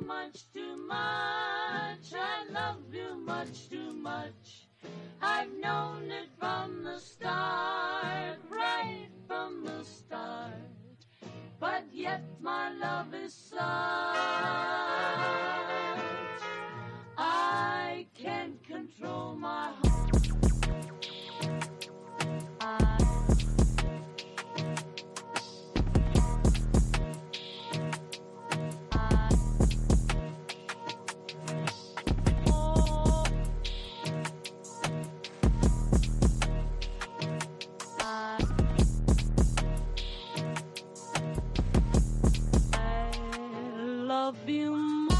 much too much. I love you much too much. I've known it from the start, right from the start. But yet my love is such, I can't control my heart. Love you more.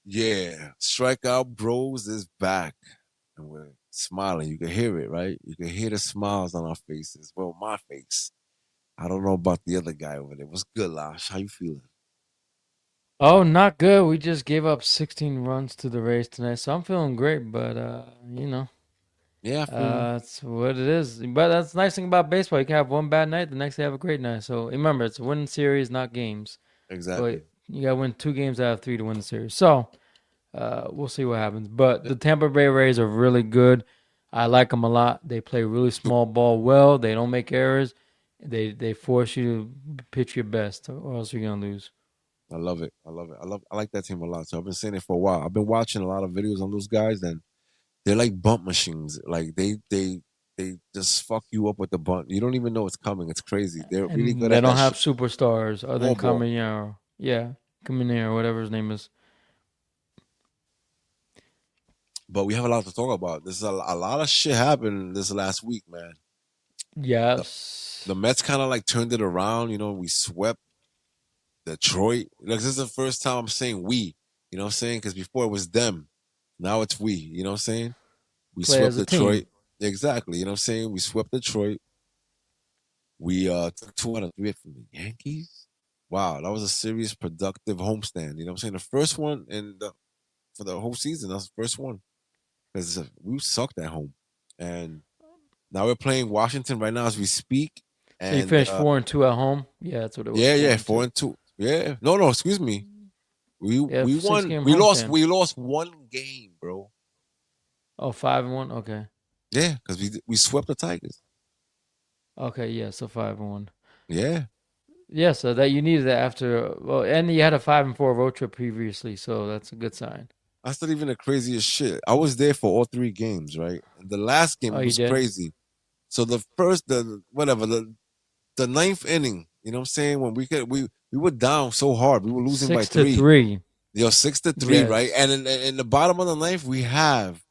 Yeah, Strikeout Bros is back. And we're smiling. You can hear it, right? You can hear the smiles on our faces. Well, my face. I don't know about the other guy over there. What's good, Lash? How you feeling? Oh, not good. We just gave up 16 runs to the Rays tonight, so I'm feeling great. But Yeah, I feel you. that's what it is. But that's the nice thing about baseball. You can have one bad night, the next day have a great night. So remember, it's a winning series, not games. But Exactly. you got to win 2 games out of 3 to win the series. So we'll see what happens. But the Tampa Bay Rays are really good. I like them a lot. They play really small ball well. They don't make errors. They force you to pitch your best, or else you're gonna lose. I love it. I love it. I like that team a lot. So I've been saying it for a while. I've been watching a lot of videos on those guys, and they're like bump machines. Like they just fuck you up with the bunt. You don't even know it's coming. It's crazy. They're really And good they at don't that have shit. superstars other than Small ball. Caminero. Yeah, Caminero, whatever his name is. But we have a lot to talk about. There's a lot of shit happened this last week, man. The, Yes. the Mets kind of like turned it around. You know, we swept Detroit. Like this is the first time I'm saying we. You know what I'm saying? Because before it was them. Now it's we. You know what I'm saying? We Play swept as a Detroit. team. Exactly. You know what I'm saying? We swept Detroit. We took 2 out of 3 from the Yankees. Wow, that was a serious productive homestand. You know what I'm saying? The first one for the whole season. That's the first one. Because we sucked at home. And now we're playing Washington right now as we speak. So you And finished 4-2 at home. Yeah, that's what it was. yeah, Four yeah, and four two. and two. Yeah. No, no, excuse me. Yeah, We six won. game We lost. homestand. We lost one game, bro. Oh, 5-1. Okay. Yeah, because we swept the Tigers. Okay. Yeah. So 5-1. Yeah. Yeah. So that you needed that after. Well, and you had a 5-4 road trip previously, so that's a good sign. That's not even the craziest shit. I was there for all 3 games, right? And the last game Oh, it you was did. crazy. So the first the whatever the ninth inning, you know what I'm saying? When we were down so hard. We were losing by Six to 3. three. 6-3, right? Yes. And in the bottom of the ninth, we have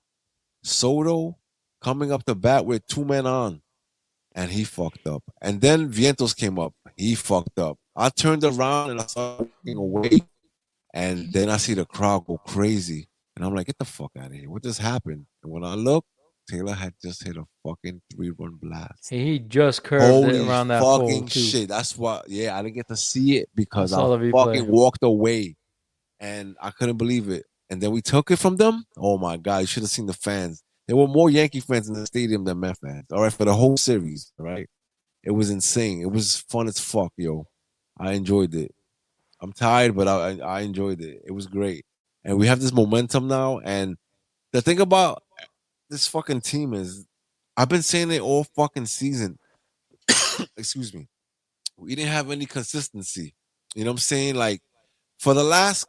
Soto coming up the bat with 2 men on, and he fucked up. And then Vientos came up. He fucked up. I turned around and I started walking away, and then I see the crowd go crazy. And I'm like, get the fuck out of here. What just happened? And when I look, Taylor had just hit a fucking 3-run blast. He just curved it Holy around that pole fucking too. shit. That's why, yeah, I didn't get to see it I because I saw the fucking replay. walked away and I couldn't believe it. And then we took it from them. Oh my God, you should have seen the fans. There were more Yankee fans in the stadium than Met fans. All right, for the whole series. All right. It was insane. It was fun as fuck, yo. I enjoyed it. I'm tired, but I enjoyed it. It was great. And we have this momentum now. And the thing about this fucking team is I've been saying it all fucking season. Excuse me. We didn't have any consistency. You know what I'm saying? Like for the last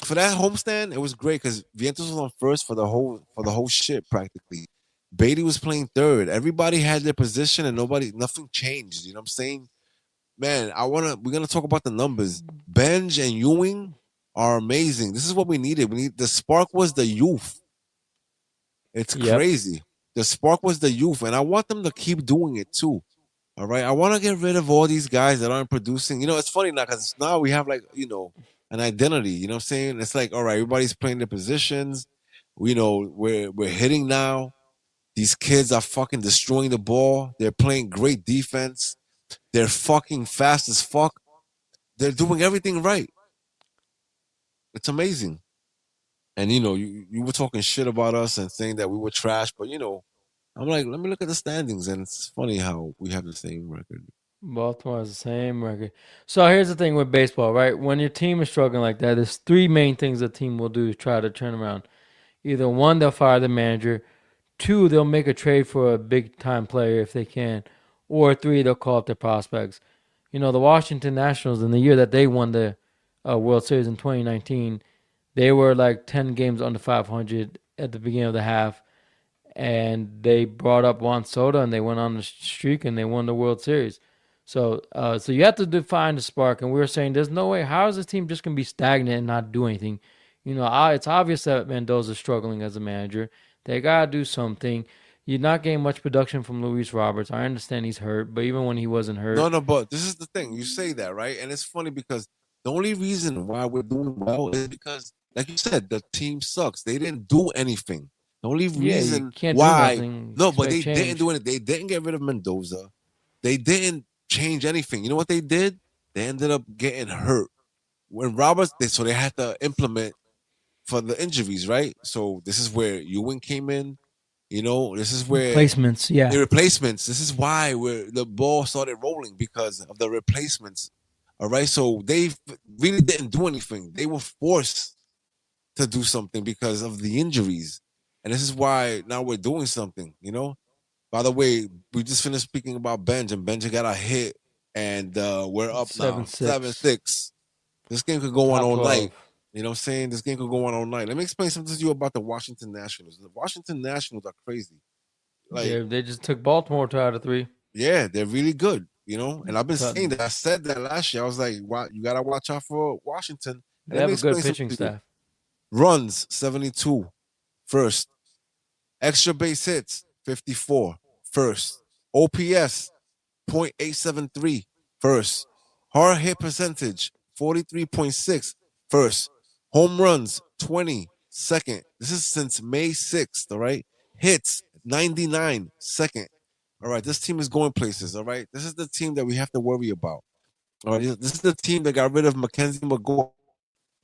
for that homestand, it was great because Vientos was on first for the whole shit practically. Beatty was playing third. Everybody had their position and nothing changed. You know what I'm saying? Man, we're gonna talk about the numbers. Benj and Ewing are amazing. This is what we needed. We need the spark was the youth. It's Yep. crazy. The spark was the youth, and I want them to keep doing it too. All right, I want to get rid of all these guys that aren't producing. You know, it's funny now because now we have like an identity. You know what I'm saying? It's like all right, everybody's playing their positions. We're hitting now. These kids are fucking destroying the ball. They're playing great defense. They're fucking fast as fuck. They're doing everything right. It's amazing. And you were talking shit about us and saying that we were trash, but I'm like, let me look at the standings, and it's funny how we have the same record. Baltimore has the same record. So here's the thing with baseball, right? When your team is struggling like that, there's three main things the team will do to try to turn around. Either one, they'll fire the manager. Two, they'll make a trade for a big time player if they can. Or three, they'll call up their prospects. The Washington Nationals, in the year that they won the World Series in 2019, they were like 10 games under 500 at the beginning of the half. And they brought up Juan Soto and they went on the streak and they won the World Series. So you have to define the spark. And we were saying there's no way. How is this team just going to be stagnant and not do anything? It's obvious that Mendoza's struggling as a manager. They got to do something. You're not getting much production from Luis Roberts. I understand he's hurt, but even when he wasn't No, hurt, no, but this is the thing. You say that, right? And it's funny because the only reason why we're doing well is because, like you said, the team sucks. They didn't do anything. The only yeah, you reason can't do why, nothing, no, but expect they didn't change. do it. They didn't get rid of Mendoza. They didn't change anything. You know what they did? They ended up getting hurt. When Roberts, so they had to implement for the injuries, right? So this is where Ewing came in. This is where Replacements, yeah. the replacements. This is why where the ball started rolling because of the replacements. All right, so they really didn't do anything. They were forced to do something because of the injuries, and this is why now we're doing something. By the way, we just finished speaking about Benj, and Benj got a hit, and we're up now 7-6, 7-6. This game could go on top all night. 12. You know what I'm saying? This game could go on all night. Let me explain something to you about the Washington Nationals. The Washington Nationals are crazy. Like, They just took Baltimore 2 out of 3. yeah, they're really good, and I've been saying Cut- that. I said that last year. I was like, you gotta watch out for Washington. And They let me have a good explain something pitching to you. staff. Runs 72 first. Extra base hits 54 first. OPS .873 first. Hard hit percentage 43.6 first. Home runs 20 second. This is since May 6th, all right? Hits 99 second. All right, this team is going places, all right? This is the team that we have to worry about. All right, this is the team that got rid of Mackenzie McGore,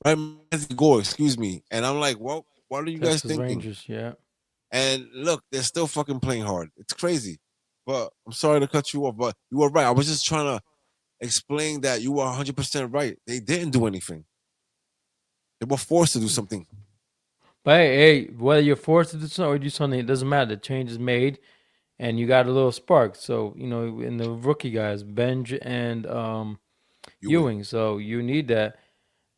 right? Mackenzie Gore, excuse me. And I'm like, well, what are you guys Texas thinking? Rangers, yeah. And look, they're still fucking playing hard. It's crazy. But I'm sorry to cut you off, but you were right. I was just trying to explain that you were 100% right. They didn't do anything. They were forced to do something. But hey, whether you're forced to do something or do something, it doesn't matter. The change is made, and you got a little spark. So in the rookie guys, Benj and You win. Ewing. So you need that.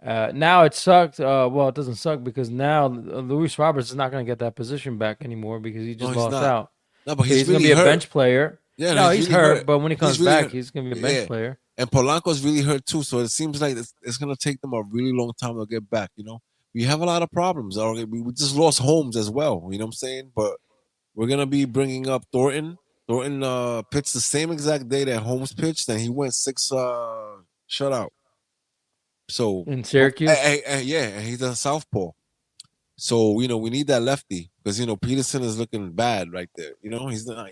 Now it sucked. Well, it doesn't suck because now Luis Roberts is not going to get that position back anymore because he No, just he's lost not. out. No, but So he's he's going to really be a hurt. bench player. Yeah, No, he's he's really hurt, hurt. but when he comes He's really back, hurt. he's going to be a bench Yeah. player. And Polanco's really hurt too. So it seems like it's going to take them a really long time to get back. We have a lot of problems. We just lost Holmes as well. You know what I'm saying? But we're going to be bringing up Thornton. Thornton pitched the same exact day that Holmes pitched, and he went 6 shutout. So, In Syracuse, yeah, and he's a southpaw. So, we need that lefty because, Peterson is looking bad right there. He's not.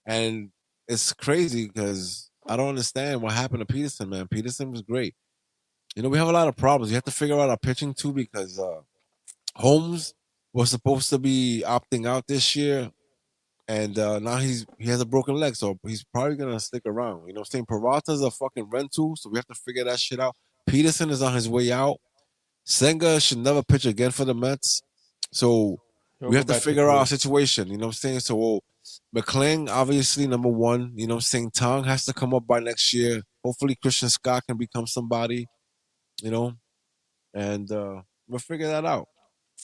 And it's crazy because I don't understand what happened to Peterson, man. Peterson was great. We have a lot of problems. You have to figure out our pitching too because Holmes was supposed to be opting out this year. And now he has a broken leg, so he's probably gonna stick around. You know what I'm saying? Peralta's a fucking rental, so we have to figure that shit out. Peterson is on his way out. Senga should never pitch again for the Mets. So he'll we go have to back to figure out our Cool. situation. You know what I'm saying? So McClain, obviously, number one. You know what I'm saying? Tong has to come up by next year. Hopefully Christian Scott can become somebody, you know, and we'll figure that out.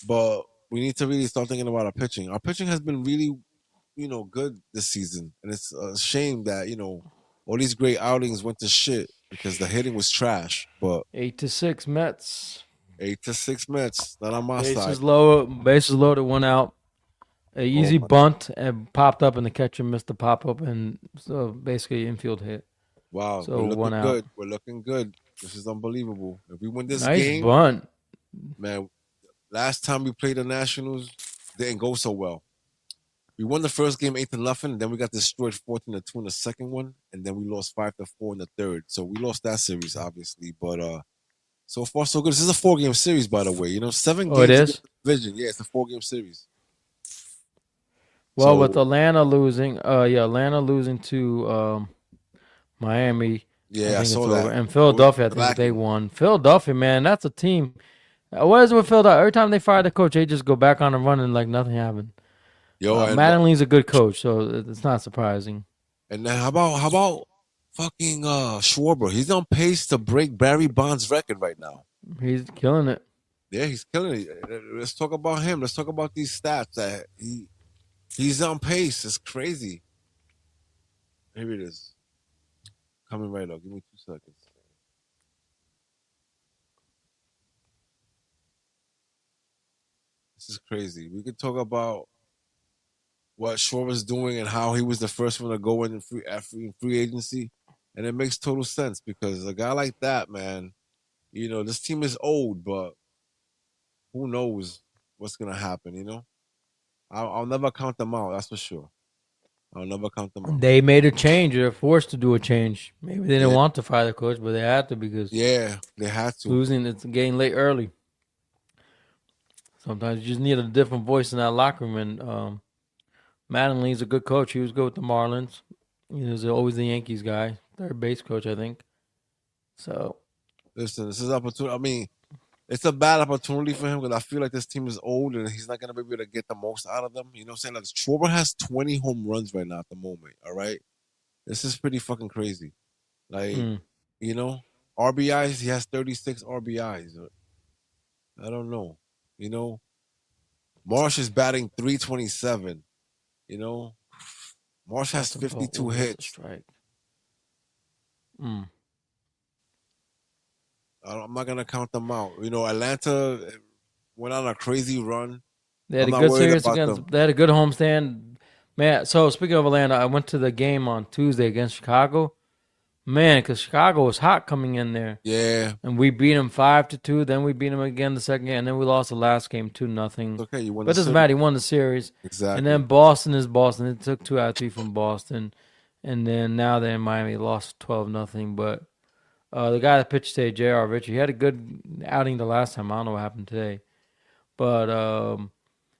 But we need to really start thinking about our pitching. Our pitching has been really, good this season. And it's a shame that, all these great outings went to shit because the hitting was trash. But 8-6 Mets. 8-6 Mets, not on my side. Bases loaded, 1 out. A Oh easy my, bunt and popped up, and the catcher missed the pop up, and so basically infield hit. wow, we're So looking 1 out. good. We're looking good. This is unbelievable. If we win this Nice game, bunt. man, last time we played the Nationals didn't go so well. We won the first game 8-0, then we got destroyed 14-2 in the second one, and then we lost 5-4 in the third. So we lost that series, obviously. But so far so good. This is a 4-game series, by the way. 7 Oh, it games against is. division. Yeah, it's a 4-game series. Well, with So Atlanta losing, Atlanta losing to Miami, I yeah, I think it's saw over. that. And It was Philadelphia, I think they lacking. won. Philadelphia, man, that's a team. What is it with Philadelphia? Every time they fire the coach, they just go back on a run and like nothing happened. Yo, and Mattingly's a good coach, so it's not surprising. then how about fucking Schwarber? He's on pace to break Barry Bonds' record right now. He's killing it. Yeah, he's killing it. Let's talk about him. Let's talk about these stats that he's on pace. It's crazy. Here it is. Coming right up. Give me 2 seconds. This is crazy. We could talk about what Schwarber's doing and how he was the first one to go in free agency, and it makes total sense because a guy like that, man, this team is old, but who knows what's gonna happen? I'll never count them out. That's for sure. I'll never count them out. They made a change. They're forced to do a change. Maybe they didn't Yeah, want to fire the coach, but they had to because yeah, they had to. losing, it's getting late early. Sometimes you just need a different voice in that locker room. And Mattingly's a good coach. He was good with the Marlins. He was always the Yankees guy, third base coach, I think. So Listen, this is opportunity. I mean, it's a bad opportunity for him because I feel like this team is old and he's not gonna be able to get the most out of them. You know what I'm saying? Like Schwarber has 20 home runs right now at the moment. All right, this is pretty fucking crazy. Like, mm, you know, RBIs, he has 36 RBIs. I don't know. You know, Marsh is batting 327. You know, Marsh has that's a ball. 52 Oh, that's a hits. strike. Mm. I'm not gonna count them out. Atlanta went on a crazy run. They had I'm a not good worried series about against. them. They had a good homestand. Man, so speaking of Atlanta, I went to the game on Tuesday against Chicago. Man, because Chicago was hot coming in there. Yeah, And we beat them 5-2. Then we beat them again the second game, and then we lost the last game 2-0. it's okay. You won But the it doesn't series. matter. He won the series, and Exactly. then Boston is Boston. It took 2 out of 3 from Boston, and then now they're in Miami, lost 12-0. But the guy that pitched today, J.R. Richard, he had a good outing the last time. I don't know what happened today, but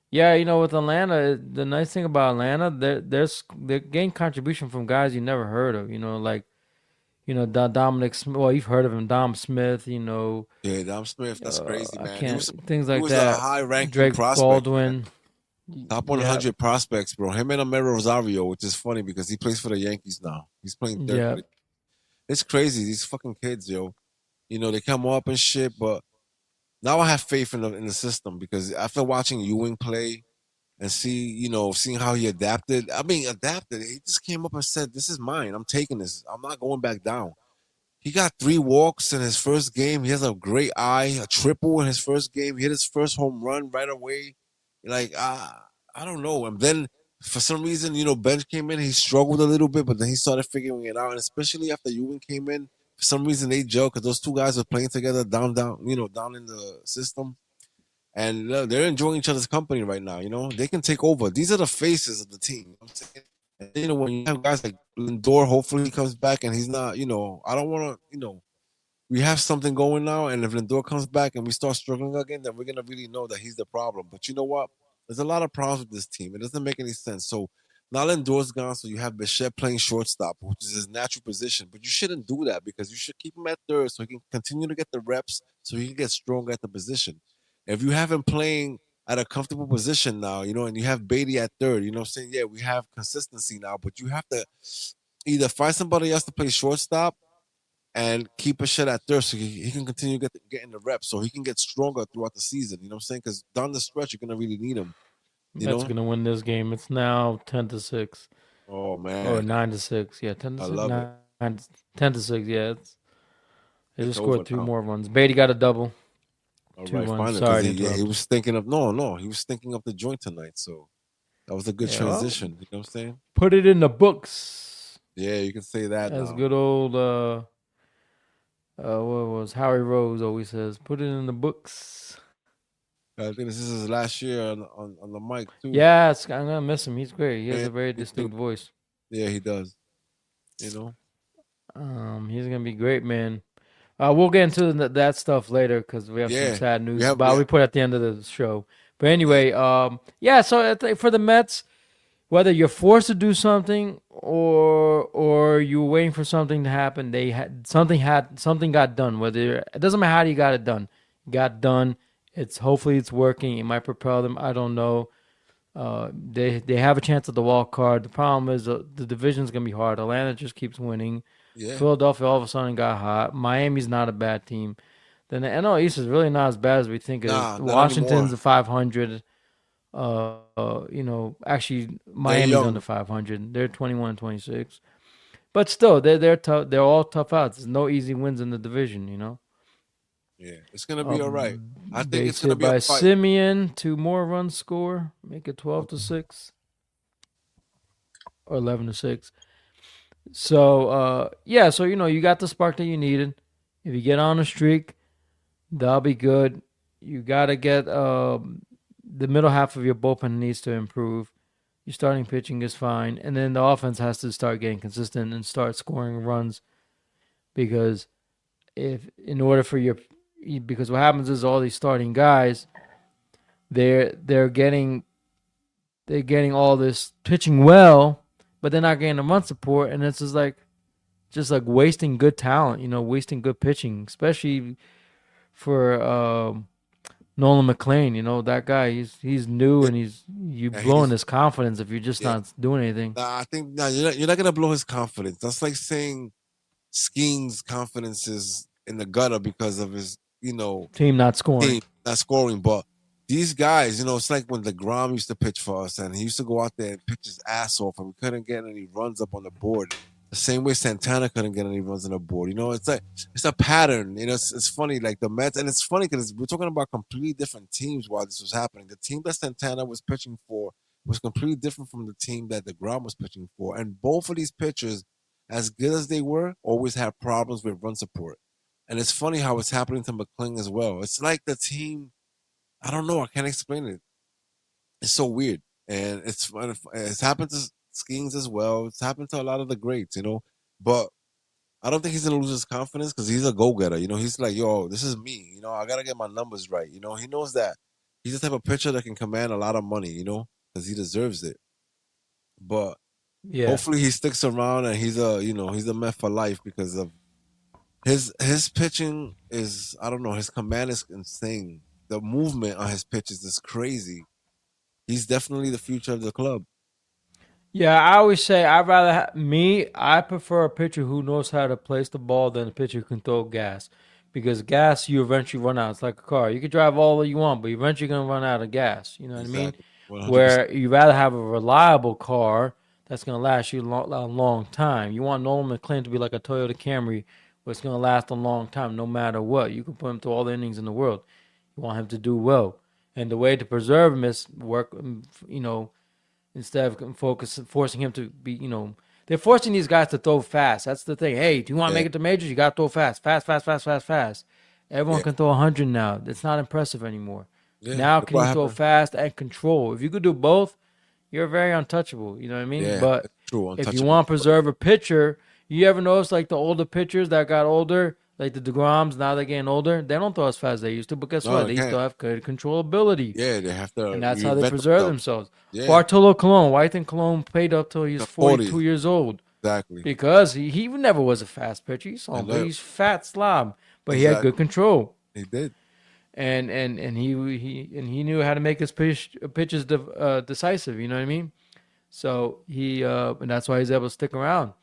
yeah, with Atlanta, the nice thing about Atlanta, they're getting contribution from guys you never heard of. Like. Dominic Smith. Well, you've heard of him, Dom Smith. Yeah, Dom Smith. That's crazy, I man. He can't was things he like was a that. high-ranking Drake prospect, man. Baldwin. Top Yeah, 100 prospects, bro. Him and Amero Rosario, which is funny because he plays for the Yankees now. He's playing third for yeah. the. It's crazy. These fucking kids, yo. They come up and shit, but now I have faith in the system because after watching Ewing play and seeing how he adapted. I mean, adapted. He just came up and said, "This is mine. I'm taking this. I'm not going back down." He got 3 walks in his first game. He has a great eye, a triple in his first game. He hit his first home run right away. Like, I don't know. And then for some reason, Bench came in. He struggled a little bit, but then he started figuring it out. And especially after Ewing came in, for some reason they gel because those two guys were playing together down in the system. And they're enjoying each other's company right now. They can take over. These are the faces of the team. I'm saying, and, when you have guys like Lindor, hopefully he comes back and he's not. I don't want to. We have something going now, and if Lindor comes back and we start struggling again, then we're gonna really know that he's the problem. But you know what? There's a lot of problems with this team. It doesn't make any sense. So now Lindor's gone, so you have Bichette playing shortstop, which is his natural position. But you shouldn't do that because you should keep him at third so he can continue to get the reps, so he can get stronger at the position. If you have him playing at a comfortable position now, and you have Beatty at third, what I'm saying? Yeah, we have consistency now, but you have to either find somebody else to play shortstop and keep a shit at third so he can continue getting the reps so he can get stronger throughout the season. You know what I'm saying? Because down the stretch, you're going to really need him. That's gonna win this game. It's now 10-6 Oh, or man. 9-6. Yeah, 10 to I 6, love it. 10-6. Yeah, they It's just over scored 2 now. more runs. Beatty got a double. All right, 2-1. finally. Because Sorry to he interrupt. was thinking of, no, he was thinking of the joint tonight. So that was a good Yeah, well, transition. You know what I'm saying? put it in the books. Yeah, you can say that As now. good old what was Howie Rose always says, put it in the books. I think this is his last year on the mic, too. Yeah, I'm gonna miss him. He's great. He has Yeah, a very me too. distinct voice. Yeah, he does. You know? He's gonna be great, man. We'll get into that stuff later because we have some Yeah. sad We news. have, But yeah. we put it at the end of the show. But anyway, yeah. So I think for the Mets, whether you're forced to do something or you're waiting for something to happen, something got done. Whether it doesn't matter how you got it done, got done. It's hopefully it's working. It might propel them. I don't know. They have a chance at the wild card. The problem is the division's gonna be hard. Atlanta just keeps winning. Yeah. Philadelphia all of a sudden got hot. Miami's not a bad team. Then the NL East is really not as bad as we think it is. Nah, not Washington's anymore. a 500. Actually, They're Miami's under young. 500. They're 21 and 26. But still, they're tough. They're all tough outs. There's no easy wins in the division. Yeah, it's gonna Uh, be all right. I think it's Base gonna hit be a by fight. Simeon, 2 more runs score, make it 12-6 or 11-6. So yeah, so you got the spark that you needed. If you get on a streak, that'll be good. You gotta get the middle half of your bullpen needs to improve. Your starting pitching is fine, and then the offense has to start getting consistent and start scoring runs because if in order for your because what happens is all these starting guys they're getting all this pitching well, but they're not getting the run support, and it's just like wasting good talent, wasting good pitching, especially for Nolan McLean. That guy, he's new Yeah, and you yeah, blowing his confidence if you're just yeah. not doing anything. Nah, I think you're not gonna blow his confidence. That's like saying Skeen's confidence is in the gutter because of his, Team not scoring. team not scoring. But these guys, it's like when DeGrom used to pitch for us and he used to go out there and pitch his ass off and we couldn't get any runs up on the board. The same way Santana couldn't get any runs on the board. It's like it's a pattern. It's funny, like the Mets, and it's funny because we're talking about completely different teams while this was happening. The team that Santana was pitching for was completely different from the team that DeGrom was pitching for. And both of these pitchers, as good as they were, always had problems with run support. And it's funny how it's happening to McCling as well. It's like the team, I don't know, I can't explain it. It's so weird. And it's happened to Skeens as well. It's happened to a lot of the greats. But I don't think he's gonna lose his confidence because he's a go-getter. He's like, yo, this is me. I gotta get my numbers right. He knows that he's the type of pitcher that can command a lot of money, because he deserves it. But Yeah. hopefully he sticks around and he's a Met for life because of his pitching is, I don't know, his command is insane. The movement on his pitches is crazy. He's definitely the future of the club. Yeah, I always say I prefer a pitcher who knows how to place the ball than a pitcher who can throw gas. Because gas, you eventually run out. It's like a car. You can drive all that you want, but you're eventually going to run out of gas. You know what I mean? Exactly. 100%. Where you rather have a reliable car that's going to last you a long time. You want Nolan McLean to be like a Toyota Camry where it's going to last a long time no matter what. You can put him through all the innings in the world. You want him to do well. And the way to preserve him is work, instead of forcing him to be, they're forcing these guys to throw fast. That's the thing. Hey, do you want to Yeah. make it to majors? You got to throw fast, fast, fast, fast, fast, fast. Everyone Yeah. can throw 100 now. It's not impressive anymore. Yeah. Now, Look can what you throw happened. fast and control? If you could do both, you're very untouchable. You know what I mean? Yeah. But It's true. if you Untouchable. want to preserve a pitcher, you ever notice like the older pitchers that got older, like the DeGroms, now they're getting older, they don't throw as fast as they used to. But guess No, what? they They still can't. have good controllability. Yeah, they have to And that's how they reinvent preserve themselves. themselves. Yeah. Bartolo Colon, why do you think Colon played up till he was The 42 40. years old? Exactly. Because he never was a fast pitcher. You saw I him, but know. he's fat slob. But he had Exactly. good control. He did. And he knew how to make his pitches decisive. You know what I mean? So and that's why he's able to stick around.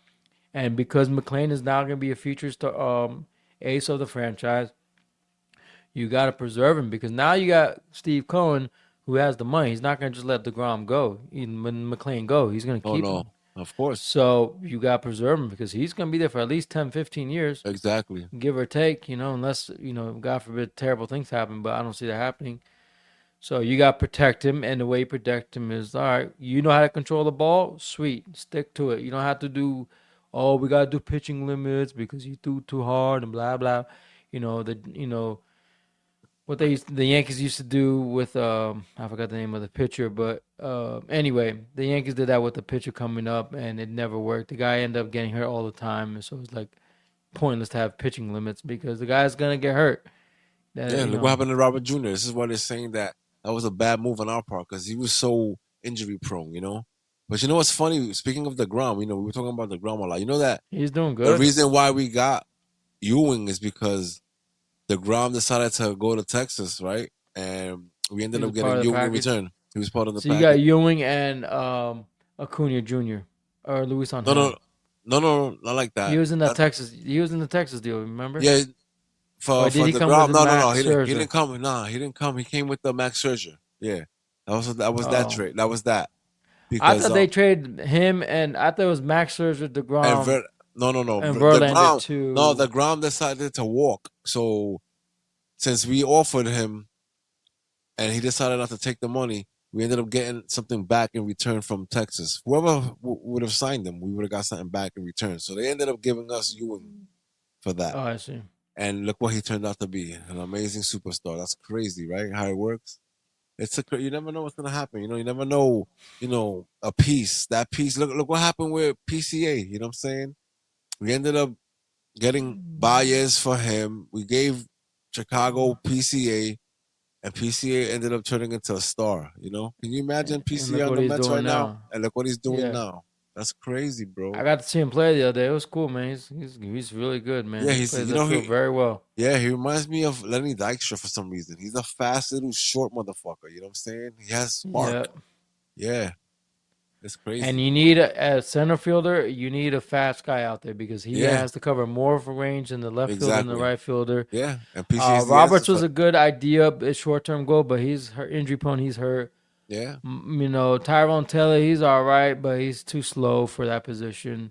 And because McLean is now going to be a future ace of the franchise, you got to preserve him because now you got Steve Cohen who has the money. He's not going to just let DeGrom go. Even when McLean go, he's going to Oh keep no. him. Of course. So you got to preserve him because he's going to be there for at least 10, 15 years, Exactly. give or take, unless, God forbid, terrible things happen, but I don't see that happening. So you got to protect him, and the way you protect him is, all right, you know how to control the ball? Sweet. Stick to it. You don't have to do, oh, we got to do pitching limits because you threw too hard and blah, blah. What the Yankees used to do with I forgot the name of the pitcher, but anyway, the Yankees did that with the pitcher coming up, and it never worked. The guy ended up getting hurt all the time, and so it's like pointless to have pitching limits because the guy's gonna get hurt. Yeah, look what happened to Robert Jr. This is why they're saying that That was a bad move on our part because he was so injury prone, you know. But you know what's funny? Speaking of DeGrom, you know, we were talking about DeGrom a lot. You know that He's doing the good. reason why we got Ewing is because DeGrom decided to go to Texas, right? And we He ended was a up part getting of the Ewing in package. return. He was part of the So you got package. Ewing and Acuna Jr. or Luis No, Angel. no, no, not like He that. was in that Texas. He was in the Texas deal. Remember? Yeah, Or did for he the come ground. with No. Max He Scherzer? didn't come. Nah, he didn't come. He came with the Max Scherzer. Yeah, that was that Oh, trade. That was that I because thought they traded him, and I thought it was Max Scherzer, and Degrom, no, and the Verlander ground. No, to. the ground decided to walk. So since we offered him and he decided not to take the money, we ended up getting something back in return from Texas. Whoever would have signed him, we would have got something back in return. So they ended up giving us Ewing for that. Oh, I see. And look what he turned out to be, an amazing superstar. That's crazy, right? How it works. You never know what's gonna happen. You know, you never know. You know, a piece that piece. Look what happened with PCA. You know what I'm saying? We ended up getting Baez for him. We gave Chicago PCA, and PCA ended up turning into a star. You know, can you imagine And PCA look on what the he's Mets doing right now? now. And look what he's doing Yeah, now. That's crazy, I bro. got to see him play the other day. It was cool, man. He's really good, man. Yeah, He he's plays you that know field very well. he reminds me of Lenny Dykstra for some reason. He's a fast little short motherfucker. You know what I'm saying? He has Yeah. spark. Yeah, it's And crazy. you need a center fielder. You need a fast guy out there because he Yeah, has to cover more of a range than the left fielder and the exactly. right fielder. Yeah, and PCA is the answer Roberts for was that. a good idea, a short term goal, but he's hurt, injury prone. He's hurt. Yeah, You know, Tyrone Taylor, he's all right, but he's too slow for that position.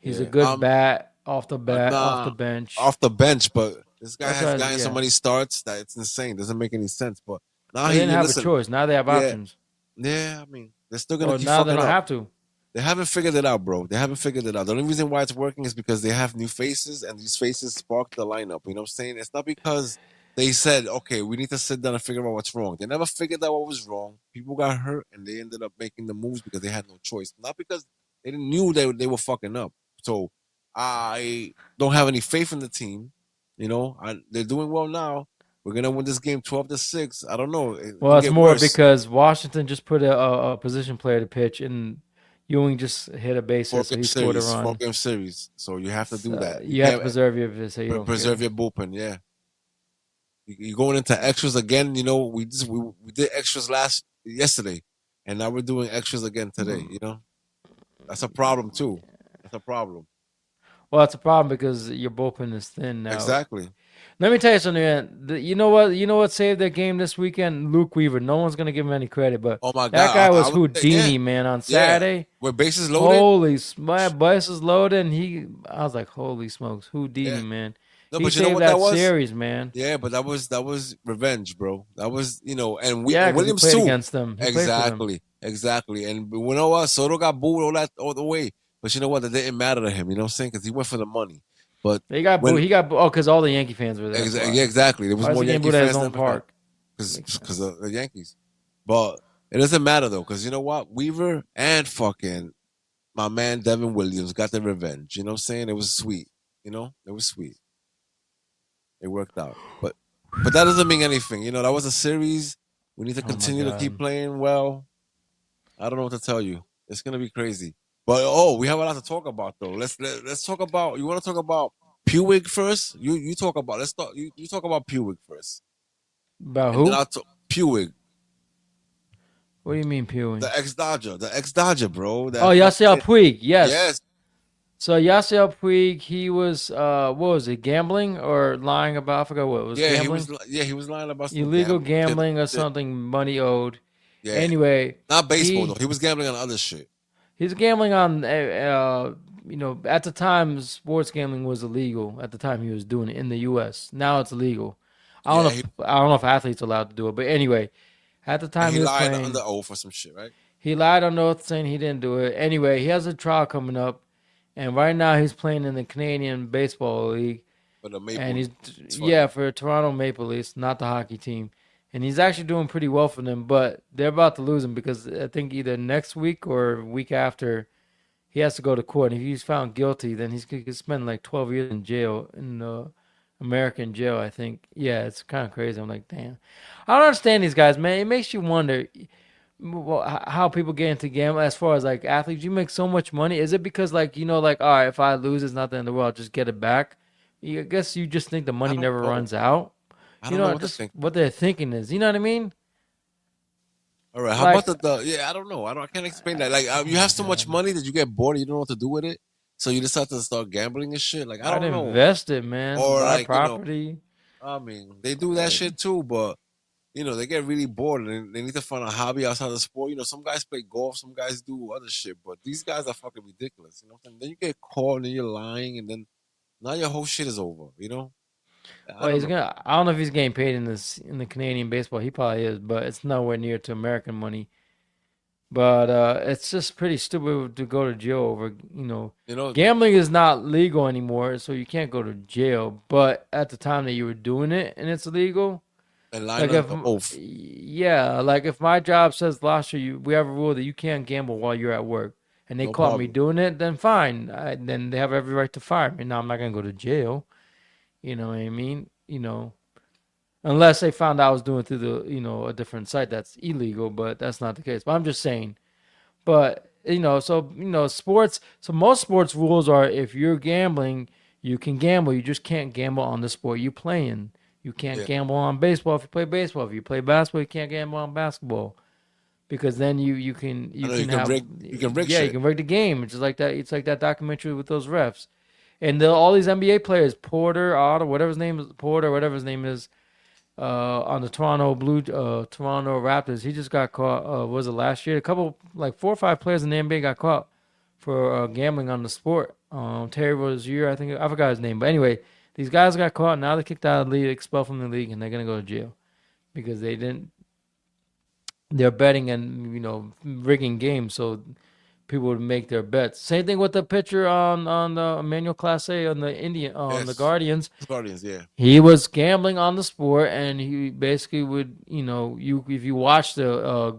He's a yeah. good bat off the off the Nah, bench. off the bench, but this guy That's has why, gotten so yeah. many starts that it's insane. Doesn't make any sense. But now Well, they didn't have a listen. choice. Now they have Yeah, options. yeah. I mean, they're still gonna Or keep now they fucking don't up. have to. They haven't figured it out, bro. They haven't figured it out. The only reason why it's working is because they have new faces, and these faces spark the lineup. You know what I'm saying? It's not because they said, okay, we need to sit down and figure out what's wrong. They never figured out what was wrong. People got hurt, and they ended up making the moves because they had no choice. Not because they didn't knew they were fucking up. So I don't have any faith in the team. You know, they're doing well now. We're gonna win this game 12-6. I don't know. It Well, can it's get more worse. because Washington just put a position player to pitch, and Ewing just hit a base hit, so he scored a Four run. game series. So you have to do So that. You you have to can't preserve your so you don't preserve care. your bullpen. Yeah, you're going into extras again. You know, we did extras yesterday, and now we're doing extras again today. You know, that's a problem too. That's a problem. Well, it's a problem because your bullpen is thin now. Exactly. Let me tell you something, man. You know what? You know what saved that game this weekend? Luke Weaver. No one's gonna give him any credit, but Oh my that God, guy I was would yeah, Houdini, man. On yeah. Saturday, With bases loaded. holy, my bus is loaded, and I was like, holy smokes, Houdini, Yeah. man. No, He but you know saved what that that was? series, man. Yeah, but that was revenge, bro. That was Yeah, and because he Williams played too. against them. He played for them. Exactly. And you know what? Soto got booed all the way. But you know what? That didn't matter to him. You know what I'm saying? Because he went for the money. But He got booed. when He got oh, because all the Yankee fans were there. That's yeah, why. exactly, there was Why is more he getting Yankee booed at his fans own than fans park? Makes because sense. of the Yankees. But it doesn't matter though, because you know what? Weaver and fucking my man Devin Williams got their revenge. You know what I'm saying? It was sweet. You know, it was sweet. It worked out. But that doesn't mean anything. You know, that was a series. We need to Oh my continue to keep god. playing well. I don't know what to tell you. It's gonna be crazy. But oh, we have a lot to talk about though. Let's talk about. You want to talk about Pewig first? You talk about. Let's talk. You talk about Pewig first, About and then who? I'll talk Pewig, What do you mean pewing? The ex Dodger, bro. Oh, That Yasiel fucking Puig. Yes. yes, So Yasiel Puig, he was what was it? Gambling or lying about? I forgot what it was. yeah. Gambling, He was lying about some illegal gambling shit. gambling or something, money owed. Yeah, Anyway, not baseball though. he He was gambling on other shit. he's gambling on. You know, at the time, sports gambling was illegal. At the time, he was doing it in the U.S. Now it's illegal. Yeah, he I don't know if athletes are allowed to do it, but anyway, at the and time he he was lied under playing, oath for some shit, right? he lied on oath saying he didn't do it. Anyway, he has a trial coming up, and right now he's playing in the Canadian Baseball League, For the and Maple. he's It's yeah funny. for Toronto Maple Leafs, not the hockey team, and he's actually doing pretty well for them. But they're about to lose him because I think either next week or week after he has to go to court. And if he's found guilty, then he's going to spend like 12 years in jail in American jail, I think. Yeah, it's kind of crazy. I'm like, damn. I don't understand these guys, man. It makes you wonder how people get into gambling as far as like athletes. You make so much money. Is it because like, like, all right, if I lose, it's not the end of the world. I'll just get it back. I guess you just think the I money don't never know. runs out. I don't know what to Just think. what they're thinking is, you know what I mean? All right, how about Like, the yeah? I don't know. I can't explain that. Like, oh you my have so much God. money that you get bored. You don't know what to do with it, so you decide to start gambling and shit. Like, I I'd don't know. invest it, man. Or Buy like, property. I mean, they do that Like, shit too, but they get really bored and they need to find a hobby outside the sport. Some guys play golf, some guys do other shit, but these guys are fucking ridiculous. You know what I'm saying? Then you get caught and then you're lying, and then now your whole shit is over. I well, don't he's know. gonna. I don't know if he's getting paid in the Canadian baseball. He probably is, but it's nowhere near to American money. But it's just pretty stupid to go to jail over. You know, Gambling is not legal anymore, so you can't go to jail. But at the time that you were doing it and it's illegal, and lying like on if the oath, yeah, like if my job says last year we have a rule that you can't gamble while you're at work, and they no caught me problem. doing it, then fine. Then they have every right to fire me. Now I'm not gonna go to jail. You know what I mean? Unless they found out I was doing it through a different site that's illegal, but that's not the case. But I'm just saying. But sports. So most sports rules are if you're gambling, you can gamble. You just can't gamble on the sport you play in. You can't Yeah, gamble on baseball if you play baseball. If you play basketball, you can't gamble on basketball because then you can I you know can have you can rig yeah, you shit. can rig the game. It's just like that. It's like that documentary with those refs and all these NBA players, Porter, Otto, whatever his name is, Porter, whatever his name is, on the Toronto Raptors. He just got caught. Was it last year? A couple, like 4 or 5 players in the NBA got caught for gambling on the sport. Terry Rozier, I think I forgot his name, but anyway, these guys got caught. Now they're kicked out of the league, expelled from the league, and they're gonna go to jail because they didn't. They're betting and rigging games so people would make their bets. Same thing with the pitcher on the Emmanuel Clase on the Yes, Guardians. Guardians. Yeah, He was gambling on the sport, and he basically would, you if you watch the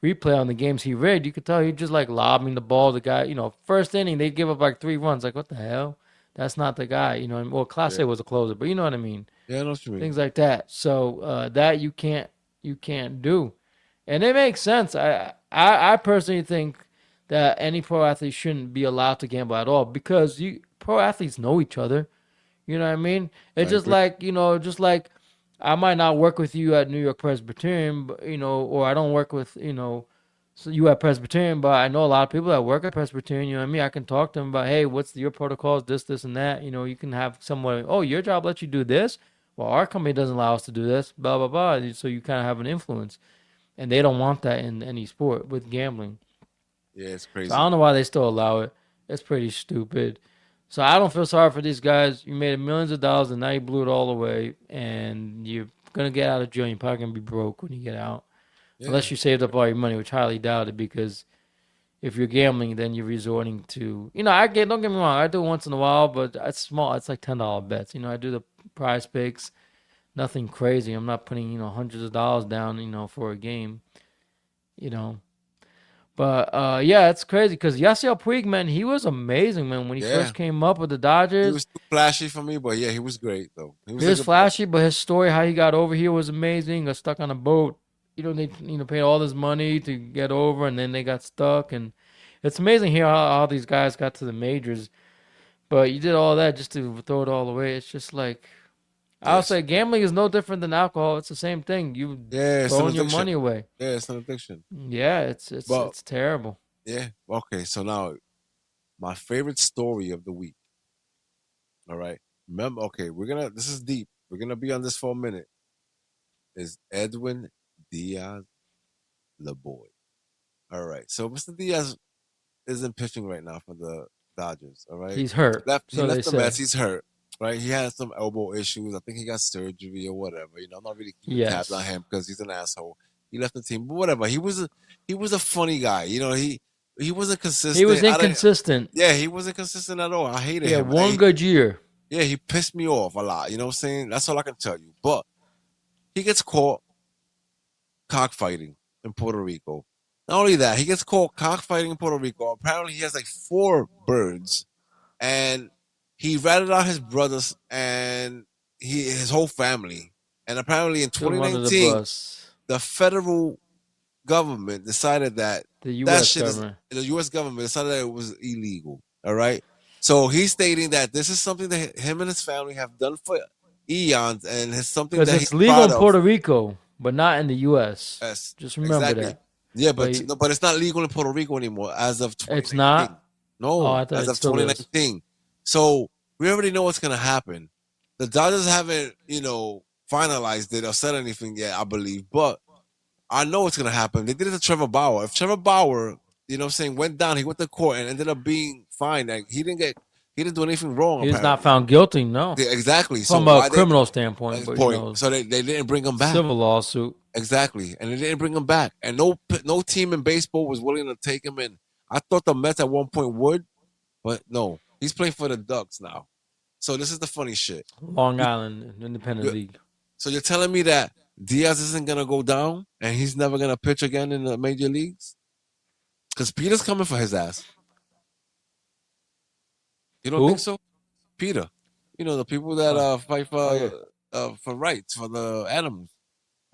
replay on the games he rigged, you could tell he just like lobbing the ball. The guy, first inning they give up like 3 runs. Like what the hell? That's not the guy. Well, Class yeah, A was a closer, but you know what I mean. yeah. I know what you mean. Things like that. So that you can't do, and it makes sense. I personally think that any pro athlete shouldn't be allowed to gamble at all because you pro athletes know each other. You know what I mean? It's I just agree. like, just like I might not work with you at New York Presbyterian, but, or I don't work with, so you at Presbyterian, but I know a lot of people that work at Presbyterian, you know what I mean? I can talk to them about, hey, what's your protocols, this, and that. You can have someone, oh, your job lets you do this. Well, our company doesn't allow us to do this, blah, blah, blah. So you kind of have an influence. And they don't want that in any sport with gambling. Yeah, it's So I crazy. don't know why they still allow it. It's pretty stupid. So I don't feel sorry for these guys. You made millions of dollars and now you blew it all away, and you're gonna get out of jail. You're probably gonna be broke when you get out, Yeah, unless you saved up all your money, which I highly doubt it. Because if you're gambling, then you're resorting to, don't get me wrong, I do it once in a while, but it's small. It's like $10 bets. I do the prize picks, nothing crazy. I'm not putting hundreds of dollars down, for a game, you know. But yeah, it's crazy because Yasiel Puig, man, he was amazing, man. When he yeah. first came up with the He Dodgers, was too flashy for me, but yeah, he was great though. He he was a was good player. flashy, but his story, how he got over here, was amazing. Got stuck on a boat, they paid all this money to get over, and then they got stuck. And it's amazing here how these guys got to the majors. But you did all that just to throw it all away. It's just like I'll Yes. say, gambling is no different than alcohol. It's the same thing. You Yeah, it's an throwing your addiction. money away. Yeah, it's an addiction. Yeah, it's But it's terrible. yeah, okay. So now my favorite story of the week. All right. Remember, okay, this is deep. We're gonna be on this for a minute. Is Edwin Diaz the boy? All right. So Mr. Diaz isn't pitching right now for the Dodgers. All right. He's hurt, He so they left the say. Mets. He's hurt. Right. He had some elbow issues. I think he got surgery or whatever. I'm not really keeping tabs on Yes. him because he's an asshole. He left the team, but whatever. He was a funny guy. He wasn't He was consistent. I didn't. inconsistent. Yeah, he wasn't consistent at all. I hated He had him. one good year. Yeah, he pissed me off a lot. You know what I'm saying? That's all I can tell you. But he gets caught cockfighting in Puerto Rico. Not only that, he gets caught cockfighting in Puerto Rico. Apparently, he has like 4 birds, and he ratted out his brothers, and his whole family, and apparently in Threw him under the 2019, bus. the federal government decided that The that U.S. shit is government. the U.S. government decided that it was illegal. All right, so he's stating that this is something that him and his family have done for eons, and it's something Because that it's he's legal proud in of. Puerto Rico, but not in the U.S. Yes, Just remember exactly. that. Yeah, but But no, but it's not legal in Puerto Rico anymore as of it's 2019. not. Oh, No, I thought as it of still is. 2019. So we already know what's gonna happen. The Dodgers haven't, finalized it or said anything yet, I believe, but I know what's gonna happen. They did it to Trevor Bauer. If Trevor Bauer, went down, he went to court and ended up being fined. Like he didn't do anything wrong He was not apparently. found guilty. No, Yeah, exactly. So from a why they criminal standpoint, but point? So they didn't bring him back. civil lawsuit. Exactly, and they didn't bring him back, and no team in baseball was willing to take him in. I thought the Mets at one point would, but no, he's playing for the Ducks now. So this is the funny shit. Long You, Island Independent you, League. so you're telling me that Diaz isn't gonna go down, and he's never gonna pitch again in the major leagues? Because Peter's coming for his ass. You don't think Who? so, Peter? The people that Oh, fight oh yeah. for rights for the animals.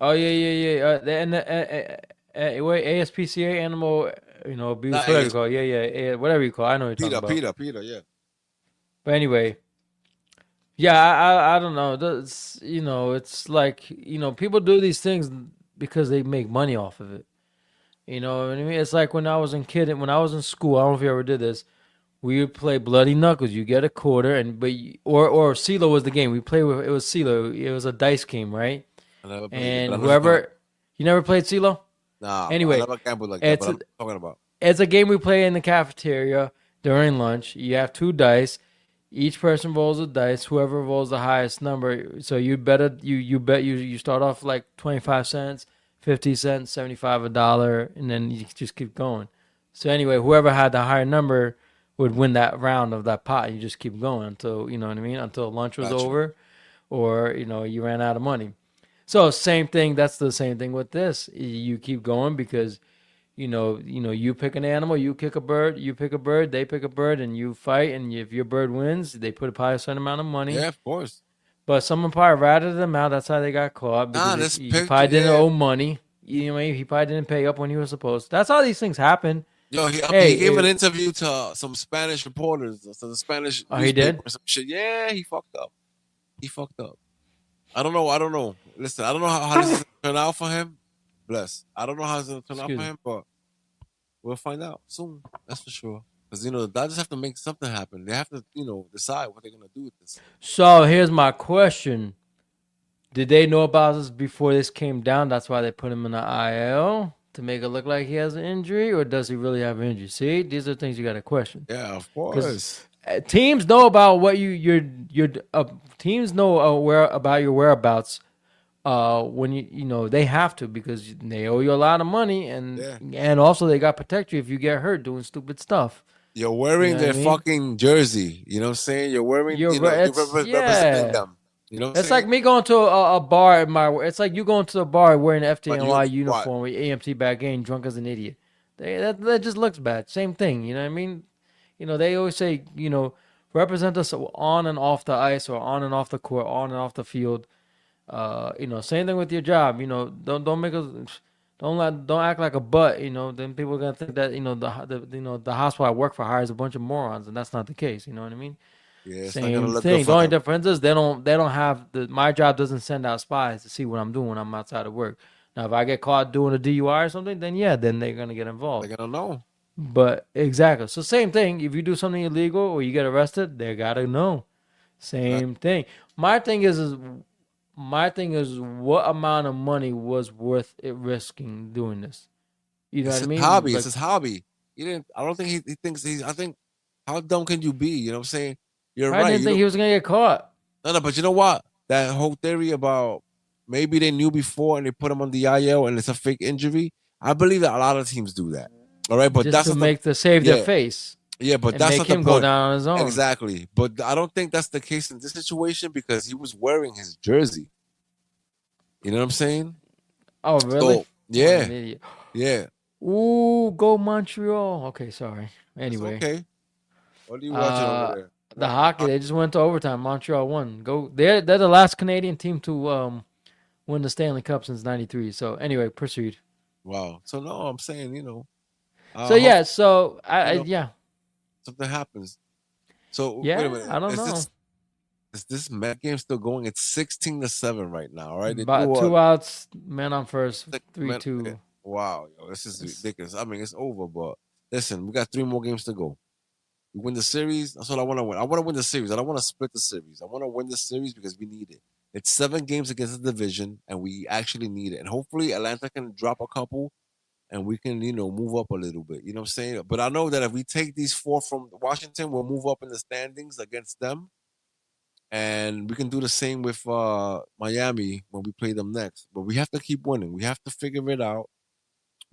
Oh yeah. And the wait, ASPCA animal, abuse, Not whatever you AS, call it. Yeah, whatever you call it. I know what you're talking about. Peter, yeah. But anyway, yeah, I don't know. It's like people do these things because they make money off of it. You know what I mean? It's like when I was when I was in school. I don't know if you ever did this. We would play Bloody Knuckles. You get a quarter, or CeeLo was the game. We played with it was CeeLo. It was a dice game, right? I never played it, but And I know what you're talking about. whoever you never played CeeLo. Nah, I Anyway, never gambled like that, it's but I'm talking about. it's a game we play in the cafeteria during lunch. You have two dice. Each person rolls a dice. Whoever rolls the highest number. So you bet you start off like 25 cents, 50 cents, 75, $1, and then you just keep going. So anyway, whoever had the higher number would win that round of that pot. You just keep going until what I mean, until lunch was Got you. over, or you ran out of money. So same thing. That's the same thing with this. You keep going because you pick an animal, you pick a bird, they pick a bird, and you fight. And if your bird wins, they put probably a certain amount of money. Yeah, of course. But someone probably ratted them out. That's how they got caught Nah, because this he picture, probably didn't yeah. owe money. He probably didn't pay up when he was supposed to. That's how these things happen. Yo, he Hey, gave an interview to some Spanish reporters, to the Spanish oh, he newspaper, did? or some shit. Yeah, he fucked up. He fucked up. I don't know. Listen, I don't know how this is gonna turn out for him. Bless. I don't know how it's gonna turn out Excuse for me. him, but we'll find out soon. That's for sure. Because the Dodgers have to make something happen. They have to, decide what they're gonna do with this. So here's my question. Did they know about this before this came down? That's why they put him in the IL to make it look like he has an injury, or does he really have an injury? See, these are things you got to question. Yeah, of Because course. teams know about what teams know about your whereabouts. When they have to because they owe you a lot of money, and also they got to protect you if you get hurt doing stupid stuff. You're wearing You know their what I mean? fucking jersey. You know what I'm saying? You're wearing, You're right. you're representing them. You know what I'm It's saying? like me going to a bar it's like you going to a bar wearing an But FDNY what? uniform with AMT back in, drunk as an idiot. That just looks bad. Same thing. You know what I mean? They always say, represent us on and off the ice or on and off the court, on and off the field. Same thing with your job. Don't make us don't act like a butt. Then people are gonna think that the hospital I work for hires a bunch of morons, and that's not the case. You know what I mean? Yeah, it's not gonna Same look good thing. The for only them. difference is they don't have my job doesn't send out spies to see what I'm doing when I'm outside of work. Now, if I get caught doing a DUI or something, then they're gonna get involved. They're gonna know. But exactly, so same thing. If you do something illegal or you get arrested, they gotta know. Same thing. My thing is what amount of money was worth it risking doing this? You know It's what I his mean? hobby. It's Like his hobby. He didn't. I don't think he thinks he's. I think how dumb can you be? You know what I'm saying? You're I right. didn't think he was gonna get caught. No, but you know what? That whole theory about maybe they knew before and they put him on the IL and it's a fake injury. I believe that a lot of teams do that. All right, but Just that's to not the. make to save their Yeah, face yeah, but and that's make not the him go point. down on his own. Exactly. But I don't think that's the case in this situation because he was wearing his jersey. You know what I'm saying? Oh, really? So What yeah, an idiot. yeah. Ooh, go Montreal. Okay, sorry. It's Anyway, okay. What are you watching over uh, there? The hockey, they just went to overtime. Montreal won. They're the last Canadian team to win the Stanley Cup since '93. So anyway, proceed. Wow. So no, I'm saying, So hope yeah, so you know yeah, something happens. So wait a yeah, minute. I don't know. Is this Met game still going? It's 16-7 right now. All right, they About threw a 2 outs, man on first, six three men. two. Wow, yo, this is It's, ridiculous. I mean, it's over, but listen, we got 3 more games to go. We win the series. That's what I want to win. I want to win the series. I don't want to split the series. I want to win the series because we need it. It's 7 games against the division, and we actually need it. And hopefully, Atlanta can drop a couple, and we can, move up a little bit. You know what I'm saying? But I know that if we take these 4 from Washington, we'll move up in the standings against them, and we can do the same with Miami when we play them next. But we have to keep winning. We have to figure it out.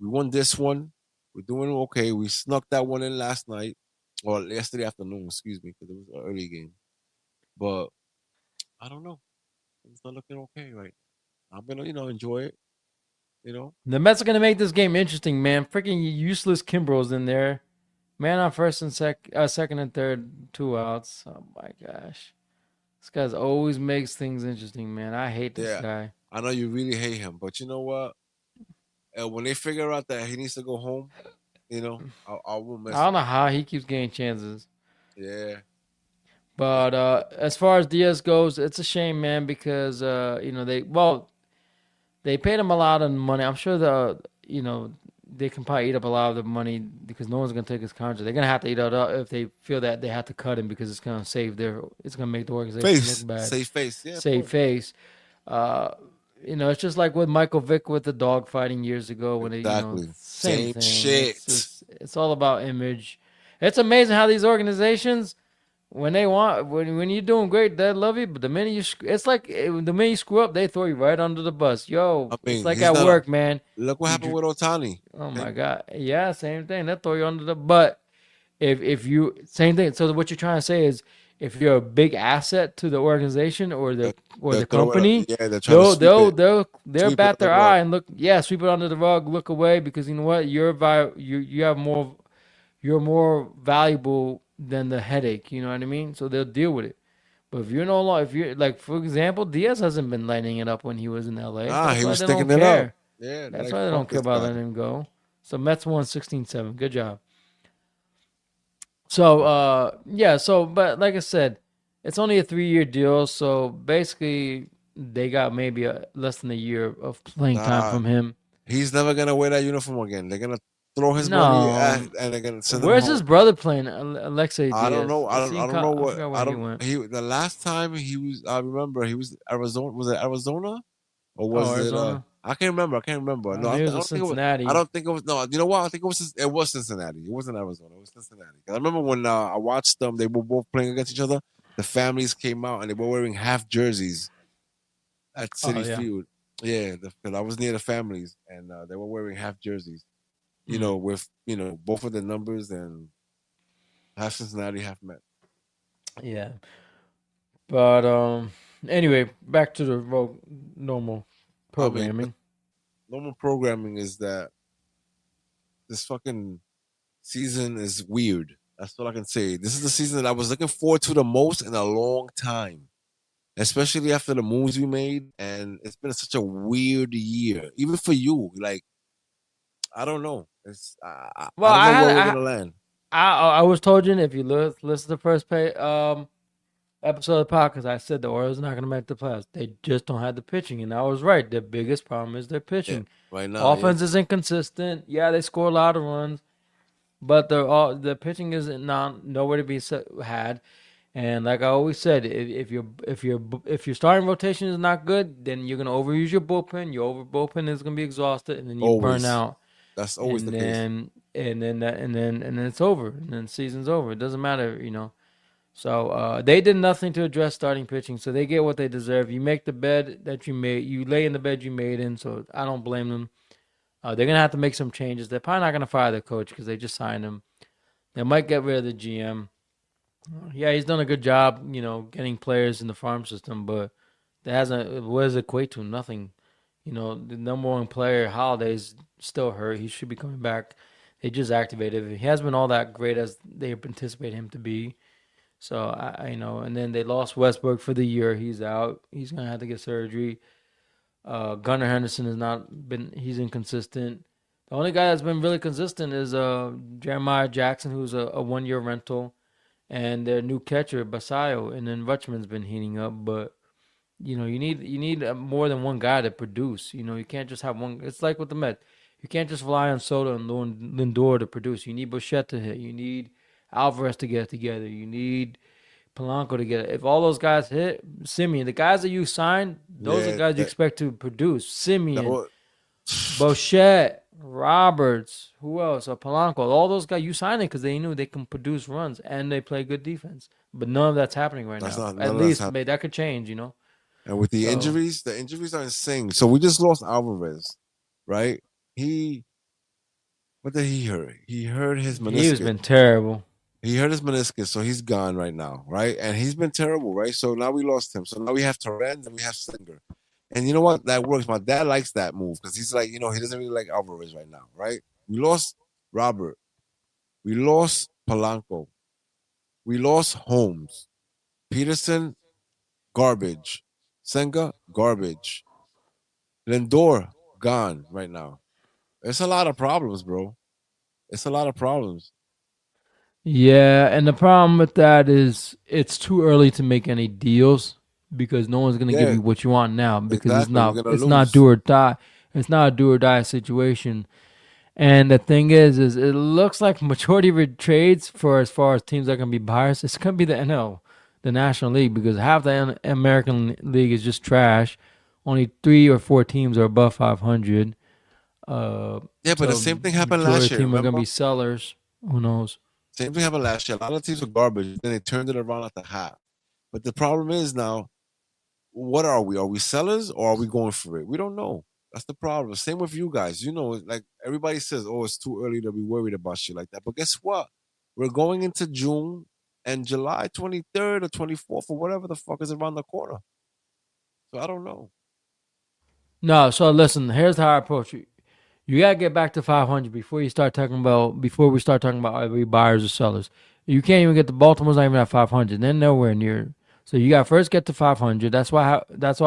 We won this one. We're doing okay. We snuck that one in last night, or yesterday afternoon, excuse me, because it was an early game. But I don't know. It's not looking okay right now. I'm gonna, enjoy it. You know, the Mets are gonna make this game interesting, man. Freaking useless Kimbrel's in there. Man on first and second and third, 2 outs. Oh my gosh, this guy always makes things interesting, man. I hate this yeah. guy. I know you really hate him, but you know what? When they figure out that he needs to go home, I will I miss don't him. know how he keeps getting chances. Yeah, that's But as far as Diaz goes, it's a shame, man, because they paid him a lot of money. I'm sure they can probably eat up a lot of the money because no one's gonna take his contract. They're gonna have to eat it up if they feel that they have to cut him because it's gonna make the organization look face, bad. safe face. Yeah, of Save course. face. Uh, it's just like with Michael Vick with the dog fighting years ago when Exactly. same Same thing. It's shit. just it's all about image. It's amazing how these organizations when you're doing great, they love you. But the minute it's like the minute you screw up, they throw you right under the bus. Yo, I it's mean, like he's at not a. work, man. Look what You, happened with Otani. oh my Okay, god, yeah, same thing. They throw you under the. But if you same thing. So what you're trying to say is, if you're a big asset to the organization or they'll, the they'll throw it. company, Yeah, they're trying to they'll sweep it bat under their the rug. eye and look. Yeah, sweep it under the rug, look away because you know what, you have more. You're more valuable than the headache. You know what I mean? So they'll deal with it. But if you're no longer, if you're like, for example, Diaz hasn't been lighting it up when he was in LA. Nah, That's he why was they don't sticking it up. care. Yeah, they're That's like, why they fuck don't care this about guy. letting him go. So Mets won 16-7. Good job. So yeah, but like I said, it's only a 3-year deal, so basically they got maybe less than a year of playing time Nah, from him. he's never gonna wear that uniform again. They're gonna throw his money No. and they're gonna send him Where's his home. brother playing? Alexei I don't Diaz. know. Is he I in don't know I what. forgot I where he don't. went. He the last time he was. I remember he was Arizona. Was it Arizona or Oh, was it? Arizona. I can't remember. I can't remember. No, Maybe it I was a don't think it was. I Cincinnati. don't think it was. No, you know what? I think it was Cincinnati. It wasn't Arizona. It was Cincinnati. 'Cause I remember when I watched them. They were both playing against each other. The families came out and they were wearing half jerseys at Oh City yeah. Field. Yeah, because I was near the families and they were wearing half jerseys. Mm, With both of the numbers and half Cincinnati, half Met. yeah. But anyway, back to the normal I mean, programming. normal programming is that this fucking season is weird. That's what I can say. This is the season that I was looking forward to the most in a long time, especially after the moves we made. And it's been such a weird year, even for you. Like, I don't know. Well, I don't know where we're gonna land. I was told you if you listen to the first episode of the podcast, I said the Orioles are not going to make the playoffs. They just don't have the pitching, and I was right. Their biggest problem is their Yeah, pitching. right now, yeah. Offense is inconsistent. Yeah, they score a lot of runs, but the pitching isn't not nowhere to be had. And like I always said, if your starting rotation is not good, then you're gonna overuse your bullpen. Your bullpen is gonna be exhausted, and then you burn Always. out. That's always the And case. then it's over. And then the season's over. It doesn't matter. So they did nothing to address starting pitching, so they get what they deserve. You make the bed that you made. You lay in the bed you made in. So I don't blame them. They're gonna have to make some changes. They're probably not gonna fire the coach because they just signed him. They might get rid of the GM. Yeah, he's done a good job, getting players in the farm system, but that hasn't. What does it equate to? Nothing. The number one player, Holiday's still hurt. He should be coming back. They just activated him. He hasn't been all that great as they anticipate him to be. So and then they lost Westbrook for the year. He's out. He's gonna have to get surgery. Gunnar Henderson has not been. He's inconsistent. The only guy that's been really consistent is Jeremiah Jackson, who's a 1 year rental, and their new catcher Basayo. And then Rutschman's been heating up, but you need more than one guy to produce. You can't just have one. It's like with the Mets. You can't just rely on Soto and Lindor to produce. You need Bichette to hit. You need Alvarez to get it together. You need Polanco to get it. If all those guys hit, Simeon, the guys that you signed, those are Yeah, guys you expect to produce. that Simeon, was Bichette, Roberts, who else? Polanco. All those guys you signed it because they knew they can produce runs and they play good defense. But none of that's happening right that's now. not At none of that's least happening. that could change. And with So the injuries are insane. So we just lost Alvarez, right? He what did he hurt? He hurt his he has meniscus. been terrible. He hurt his meniscus, so he's gone right now, right? And he's been terrible, right? So now we lost him. So now we have Torrens and we have Slinger. And you know what? That works. My dad likes that move because he's like, he doesn't really like Alvarez right now, right? We lost Robert. We lost Polanco. We lost Holmes. Peterson, garbage. Senga, garbage. Lindor, gone right now. It's a lot of problems, bro. It's a lot of problems. Yeah, and the problem with that is it's too early to make any deals because no one's gonna give Yeah, you what you want now because it's exactly. We're not gonna it's not lose. do or die. It's not a do or die situation. And the thing is it looks like majority of your trades for as far as teams that are gonna be buyers, it's gonna be the NL, the National League, because half the American League is just trash. Only 3 or 4 teams are above 500. Uh, Yeah, but the so same thing happened majority last of year. team are gonna Remember? be sellers. Who knows? Same thing happened last year. A lot of teams were garbage. Then they turned it around at the half. But the problem is now, what are we? Are we sellers or are we going for it? We don't know. That's the problem. Same with you guys. Like everybody says, oh, it's too early to be worried about shit like that. But guess what? We're going into June and July 23rd or 24th or whatever the fuck is around the corner. So I don't know. No, so listen, here's how I approach it. You gotta get back to 500 before we start talking about are we buyers or sellers. You can't even get the Baltimore's not even at 500. They're nowhere near. So you got to first get to 500. That's why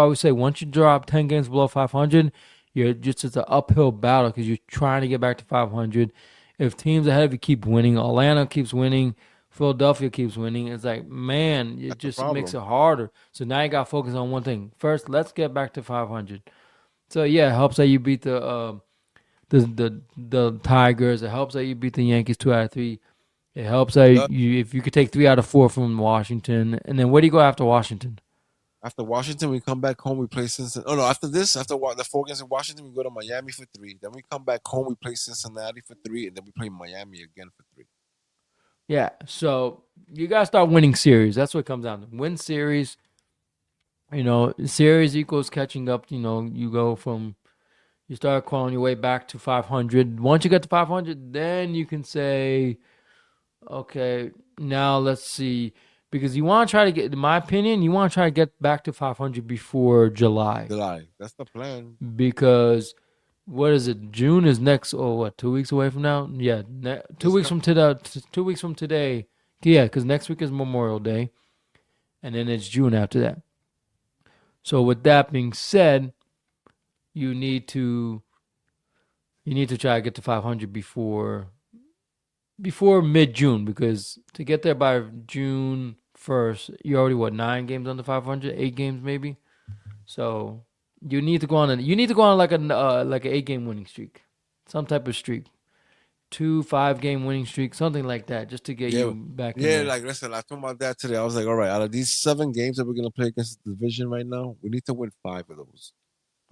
we say once you drop 10 games below 500, it's an uphill battle because you're trying to get back to 500. If teams ahead of you keep winning, Atlanta keeps winning, Philadelphia keeps winning, it's like, man, it That's the just makes problem. it harder. So now you got to focus on one thing. First, let's get back to 500. So yeah, it helps that you beat the Tigers. It helps that you beat the Yankees 2 out of 3. It helps that Yeah. if you could take 3 out of 4 from Washington, and then where do you go after Washington? After Washington, we come back home. We play Cincinnati. Oh no! After this, the 4 games in Washington, we go to Miami for 3. Then we come back home. We play Cincinnati for 3, and then we play Miami again for 3. Yeah, so you gotta start winning series. That's what it comes down to. Win series. Series equals catching up. You start crawling your way back to 500. Once you get to 500, then you can say, okay, now let's see. Because you want to try to get, in my opinion, you want to try to get back to 500 before July. July. That's the plan. Because what is it? June is next. Oh, what? 2 weeks away from now? Yeah, two This weeks com- from today. 2 weeks from today. Yeah, because next week is Memorial Day, and then it's June after that. So with that being said, you need to try to get to 500 before mid June, because to get there by June 1st, you're already 9 games under 500, 8 games maybe. So you need to go on like an 8 game winning streak, some type of streak, 5 game winning streak, something like that, just to get yeah, you back in yeah. there. Like listen, I told my dad today. I was like, all right, out of these 7 games that we're gonna play against the division right now, we need to win 5 of those.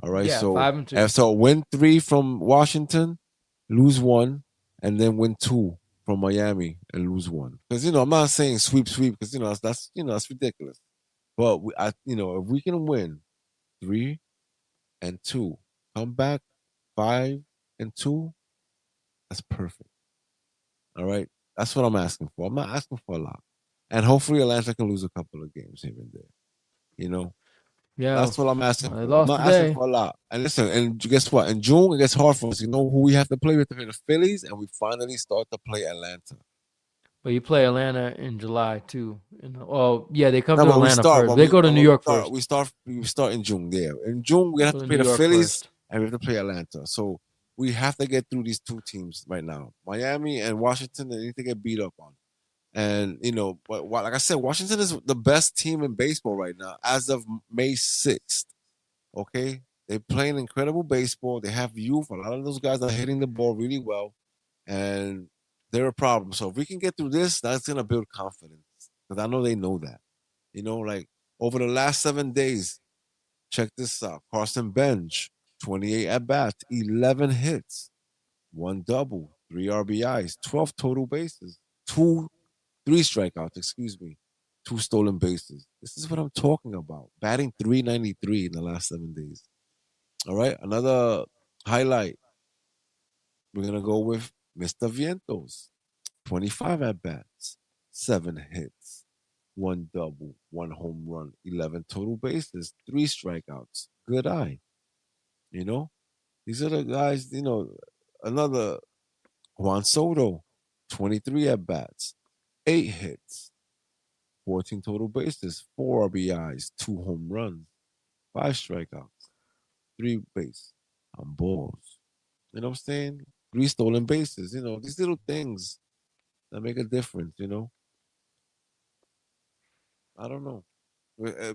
All right. Yeah, So 5-2. and so win 3 from Washington, lose 1, and then win 2 from Miami and lose 1. Because I'm not saying sweep because that's ridiculous. But if we can win 3-2, come back 5-2, that's perfect. All right. That's what I'm asking for. I'm not asking for a lot. And hopefully Atlanta can lose a couple of games here and there. You know, Yeah, that's what I'm asking they for. I'm lost not asking today. for a lot. And listen, and guess what? In June, it gets hard for us. You know who we have to play with? The Phillies, and we finally start to play Atlanta. But you play Atlanta in July too. They come No, to but we Atlanta start. first. They go to New York first. We start in June. There in June we They have go to to play New the York Phillies first. and we have to play Atlanta. So we have to get through these two teams right now. Miami and Washington. They need to get beat up on. And but like I said, Washington is the best team in baseball right now as of May 6th. Okay, they're playing incredible baseball. They have youth. A lot of those guys are hitting the ball really well, and they're a problem. So if we can get through this, that's gonna build confidence because I know they know that. Like over the last 7 days, check this out: Carson Bench, 28 at bats, 11 hits, one double, three RBIs, 12 total bases, three strikeouts. Excuse me, two stolen bases. This is what I'm talking about. Batting 393 in the last 7 days. All right, another highlight. We're gonna go with Mr. Vientos. 25 at bats, seven hits, one double, one home run, 11 total bases, three strikeouts. Good eye. You know, these are the guys. Another Juan Soto, 23 at bats, eight hits, 14 total bases, four RBIs, two home runs, five strikeouts, three base on balls. You know what I'm saying? Three stolen bases. These little things that make a difference. I don't know.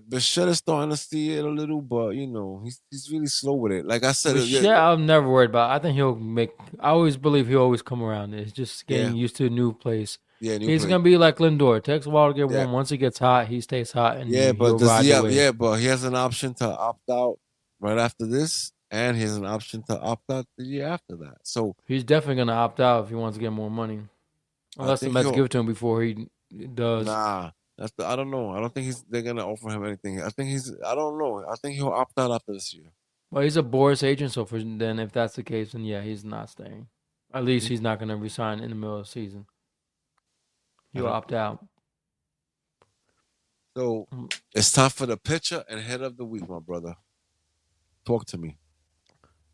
Bichette is starting to see it a little, but he's really slow with it. Like I said, But shit, I'm never worried about. I think he'll make. I always believe he'll always come around. It's just yeah, getting used to a new place. yeah, new He's place. gonna be like Lindor. It takes a while to get Yeah, warm. Once he gets hot, he stays hot, and yeah, but he'll does ride he the have? wave. Yeah, but he has an option to opt out right after this, and he has an option to opt out the year after that. So He's definitely gonna opt out if he wants to get more money, I unless the think Mets he'll. give it to him before he does. Nah, I don't know. I don't think they're gonna offer him anything. I think I don't know. I think he'll opt out after this year. Well, he's a Boris agent, so then if that's the case, then yeah, he's not staying. At least he's not gonna resign in the middle of the season. I He'll don't opt out. So it's time for the pitcher and head of the week, my brother. Talk to me.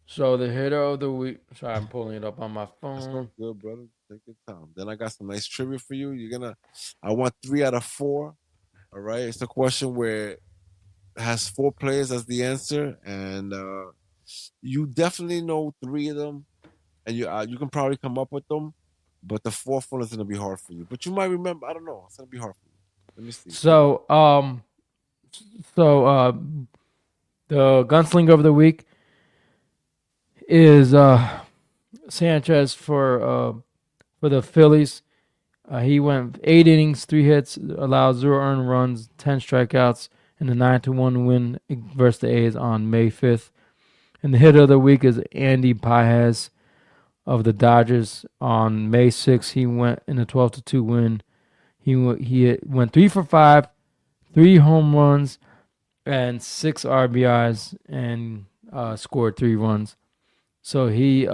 So the hitter of the week. Sorry, I'm pulling it up on my That's phone. all good, brother. Take your time. Then I got some nice trivia for you. I want 3 out of 4. All right. It's a question where it has 4 players as the answer, and you definitely know 3 of them, and you can probably come up with them. But the fourth one is gonna be hard for you. But you might remember. I don't know. It's gonna be hard for you. Let me see. So so the gunslinger of the week is Sanchez for the Phillies. He went 8 innings, 3 hits, allowed 0 earned runs, 10 strikeouts in the 9-1 win versus the A's on May 5th. And the hitter of the week is Andy Pajes of the Dodgers on May 6th. He went in a 12-2 win. He went 3 for 5, 3 home runs, and 6 RBIs, and scored 3 runs. So he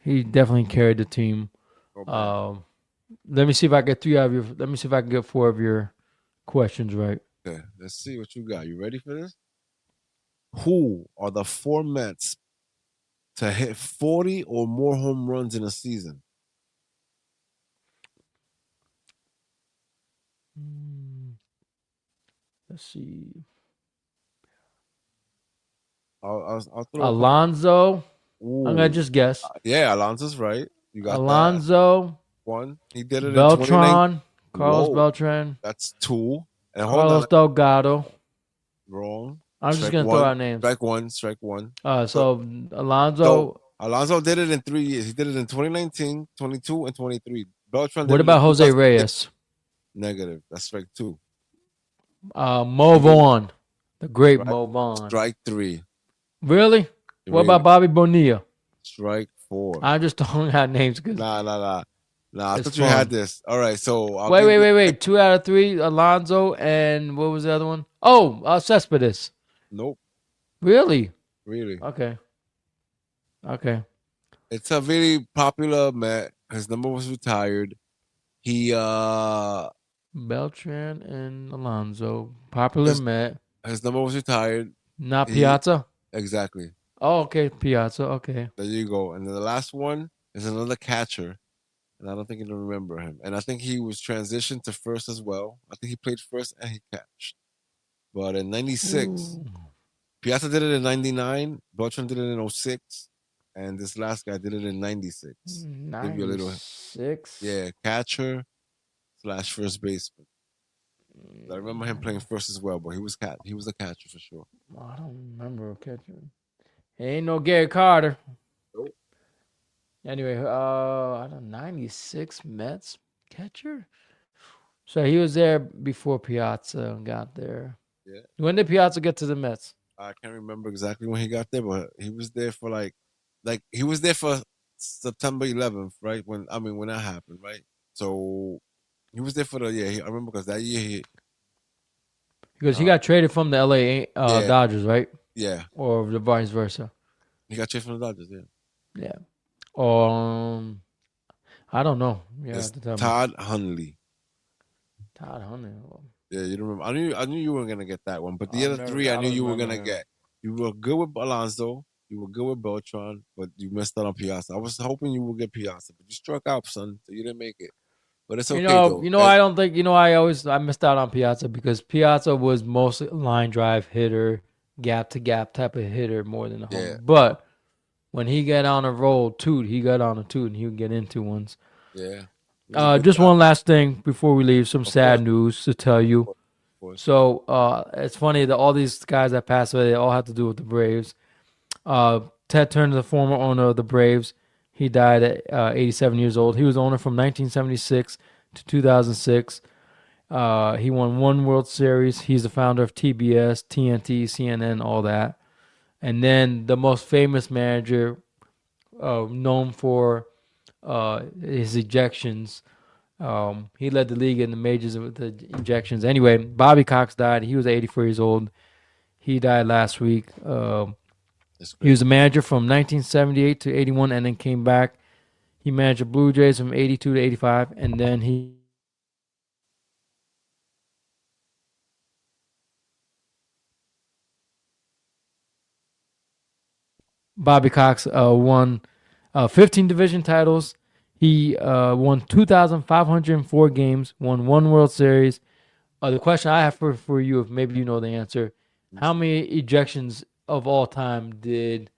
definitely carried the team. Let me see if I get 3 out of your. Let me see if I can get 4 of your questions right. Okay, let's see what you got. You ready for this? Who are the 4 Mets to hit 40 or more home runs in a season? Let's see. I'll throw Alonso. I'm gonna Ooh. just guess. Yeah, Alonso's right. You got that. Alonso. One. He did it in 2019. Beltran. Carlos Whoa. Beltran. That's 2. And hold Carlos on. Delgado. Wrong. I'm just gonna throw out names. Strike one. So Alonso. Alonso did it in 3 years. He did it in 2019, 22, and 23. Beltran did What it about in Jose 2006. Reyes? Negative. That's strike 2. Mo Vaughn. The great Mo Vaughn. Strike 3. Really? What about Bobby Bonilla? Strike 4. I'm just throwing out names because Nah. I thought you fun. had this. All right, so wait. 2 out of 3. Alonso and what was the other one? Oh, Cespedes. Nope. Really? Okay. It's a very popular Met. His number was retired. He Beltran and Alonso, popular Met. His number was retired. Not Piazza? Exactly. Oh, okay, Piazza. Okay. There you go. And then the last one is another catcher. and I don't think you remember him. And I think he was transitioned to first as well. I think he played first and he catched. But in '96, Ooh, Piazza did it in '99. Beltran did it in '06, and this last guy did it in '96. Give you a little, 96. yeah, catcher slash first baseman. I remember him playing first as well, but he was a catcher for sure. I don't remember catching. Ain't no Gary Carter. Nope. Anyway, I don't 96 Mets catcher. So he was there before Piazza got there. Yeah. When did Piazza get to the Mets? I can't remember exactly when he got there, but he was there for like he was there for September 11th, right? When that happened, right? So he was there for the I remember because that year Because he got traded from the LA yeah, Dodgers, right? yeah, Or the vice versa. he got traded from the Dodgers. Yeah, Yeah. I don't know. Yeah, it's have to tell me. Todd Hundley. Todd Hunter. Yeah, you remember? I knew you were gonna get that one, but the I've other never- three I I knew don't you were remember gonna him. get. You were good with Alonso. You were good with Beltran, but you missed out on Piazza. I was hoping you would get Piazza, but you struck out, son, so you didn't make it. But it's okay though. I don't think I missed out on Piazza because Piazza was mostly a line drive hitter, gap to gap type of hitter more than a home. Yeah. But when he got on a roll, he got on a toot and he would get into ones. Yeah. He was a good Just guy, one last thing before we leave, some Of sad course. news to tell you. of course. So it's funny that all these guys that passed away, they all have to do with the Braves. Ted Turner, the former owner of the Braves, he died at 87 years old. He was owner from 1976 to 2006. He won one World Series. He's the founder of TBS, TNT, CNN, all that. And then the most famous manager, known for his ejections. He led the league in the majors with the ejections. Anyway, Bobby Cox died. He was 84 years old. He died last week. He was a manager from 1978 to 81 and then came back. He managed the Blue Jays from 82 to 85, and then he Bobby Cox won 15 division titles. He won 2,504 games, won one World Series. The question I have for you, if maybe you know the answer, how many ejections of all time did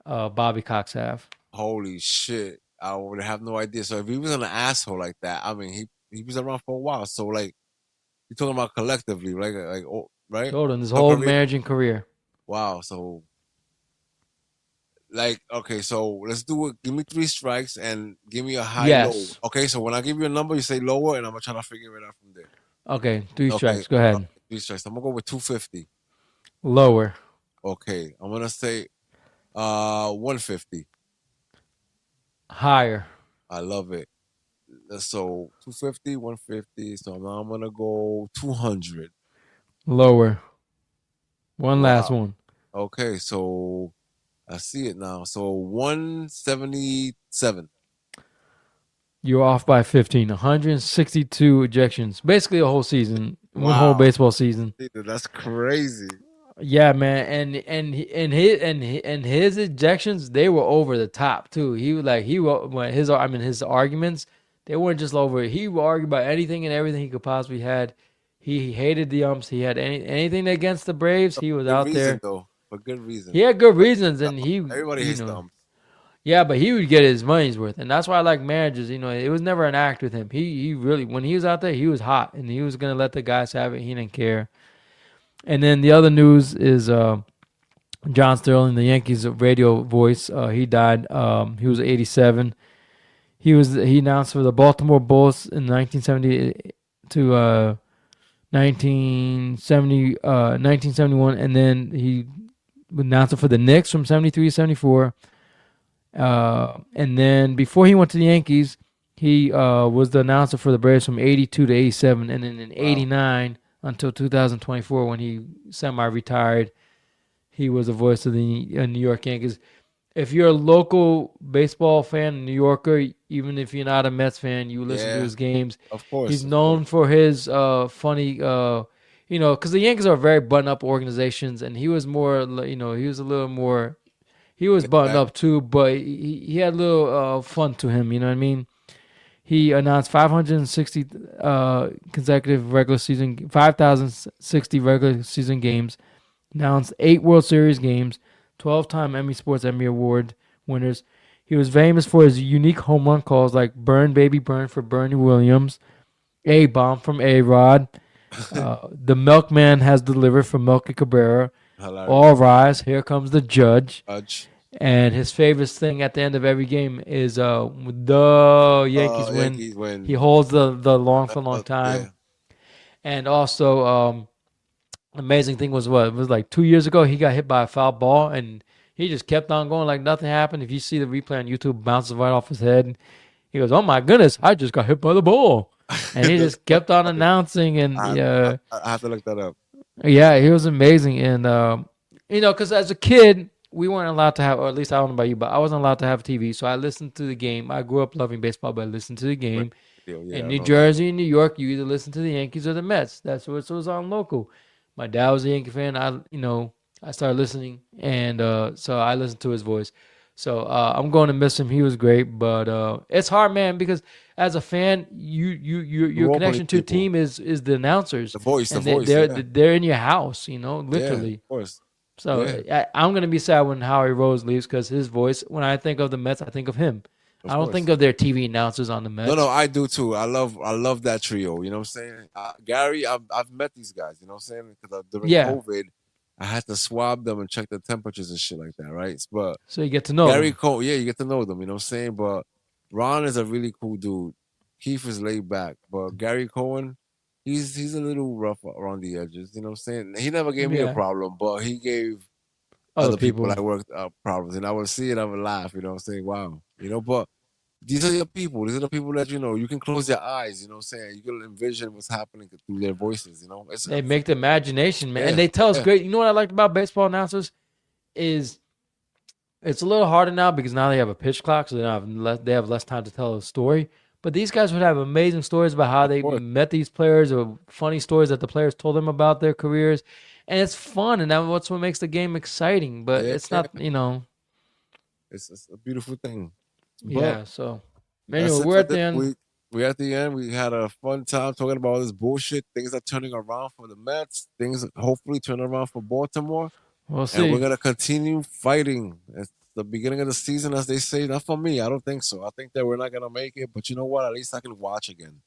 Bobby Cox have? Holy shit. I would have no idea. So if he was an asshole like that, I mean he was around for a while. So like you're talking about collectively, right? Total his No whole career? managing career. Wow. So okay, so let's do it. Give me 3 strikes and give me a high Yes. low. Okay, so when I give you a number, you say lower, and I'm gonna try to figure it out from there. Okay, 3 Okay. strikes. Go ahead. 3 strikes. I'm gonna go with 250. Lower. Okay, I'm gonna say 150. Higher. I love it. So 250, 150. So now I'm gonna go 200. Lower. One last Wow. one. Okay, so I see it now. So 177. You're off by 15. 162 ejections. Basically a whole season. One whole Wow. baseball season. That's crazy. Yeah, man, and his ejections, they were over the top too. His arguments, they weren't just over. He would argue about anything and everything he could possibly had. He hated the umps. He had anything against the Braves. He was Good out reason, there. though. For good reason. He had good reasons, and Everybody hates the umps. yeah, but he would get his money's worth, and that's why I like managers. It was never an act with him. He really, when he was out there, he was hot, and he was gonna let the guys have it. He didn't care. And then the other news is John Sterling, the Yankees radio voice. He died. He was 87. He announced for the Baltimore Bulls in 1970 to 1971, and then he announced it for the Knicks from 73 to 74. And then before he went to the Yankees, he was the announcer for the Braves from 82 to 87, and then in 89 until 2024 when he semi-retired, he was the voice of the New York Yankees. If you're a local baseball fan, a New Yorker, even if you're not a Mets fan, you listen to his games. Of course. He's known for his funny, because the Yankees are very button-up organizations, and he was more, he was a little more, he was buttoned up too, but he had a little fun to him, you know what I mean? He announced 560 consecutive regular season, 5,060 regular season games. Announced 8 World Series games, 12-time Emmy Sports Emmy Award winners. He was famous for his unique home run calls like "Burn Baby Burn" for Bernie Williams, "A Bomb" from A Rod, "The Milkman Has Delivered" from Melky Cabrera, "All Hilarious. Rise, Here Comes the Judge." Judge. And his favorite thing at the end of every game is the Yankees win. Yankees win. He holds the long for a long Yeah. time. And also, amazing thing was what? It was like 2 years ago, he got hit by a foul ball, and he just kept on going like nothing happened. If you see the replay on YouTube, bounces right off his head. He goes, "Oh my goodness, I just got hit by the ball." And he just kept on announcing, and I have to look that up. yeah, he was amazing. And because as a kid, we weren't allowed to have, or at least I don't know about you, but I wasn't allowed to have TV. So I listened to the game. I grew up loving baseball, but I listened to the game. Yeah, In I New know that. Jersey and New York, you either listen to the Yankees or the Mets. That's what was on local. My dad was a Yankee fan. I started listening, and so I listened to his voice. So I'm going to miss him. He was great, but it's hard, man, because as a fan, your Role playing connection to a people. team is the announcers, The and voice. Yeah. they're in your house, Yeah, literally. of course. So Yeah, I'm gonna be sad when Howie Rose leaves because his voice. When I think of the Mets, I think of him. I of don't think course. of their TV announcers on the No, Mets. I do too. I love that trio. You know what I'm saying? Gary, I've met these guys. You know what I'm saying? Because during Yeah, COVID, I had to swab them and check the temperatures and shit like that, right? But so you get to know Gary them. Cole, yeah, you get to know them. You know what I'm saying? But Ron is a really cool dude. Keith is laid back, but Gary Cohen, he's a little rough around the edges. You know what I'm saying? He never gave me a Yeah, problem, but he gave other other people I people. worked problems, and I would see it, I would laugh. You know what I'm saying? Wow. But these are your people. These are the people that you can close your eyes. You know what I'm saying? You can envision what's happening through their voices. It's They make the imagination, man, and yeah, they tell us yeah, great. You know what I liked about baseball announcers is it's a little harder now because now they have a pitch clock, so they have less time to tell a story. But these guys would have amazing stories about how of they course. met these players, or funny stories that the players told them about their careers, and it's fun, and that's what makes the game exciting. But Yeah, it's not, it's a beautiful thing. But yeah. So that's anyway, it we're for at the this end. week. We're at the end. We had a fun time talking about all this bullshit. Things are turning around for the Mets. Things hopefully turn around for Baltimore. We'll And we're see. gonna continue fighting. It's the beginning of the season, as they say. Not for me. I don't think so. I think that we're not gonna make it. But you know what? At least I can watch again.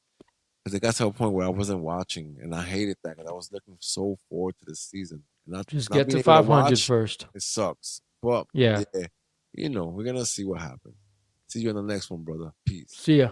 Because it got to a point where I wasn't watching, and I hated that because I was looking so forward to this season. Just Not get being to able to 500 watch, first. it sucks. But Yeah. yeah, we're gonna see what happens. See you in the next one, brother. Peace. See ya.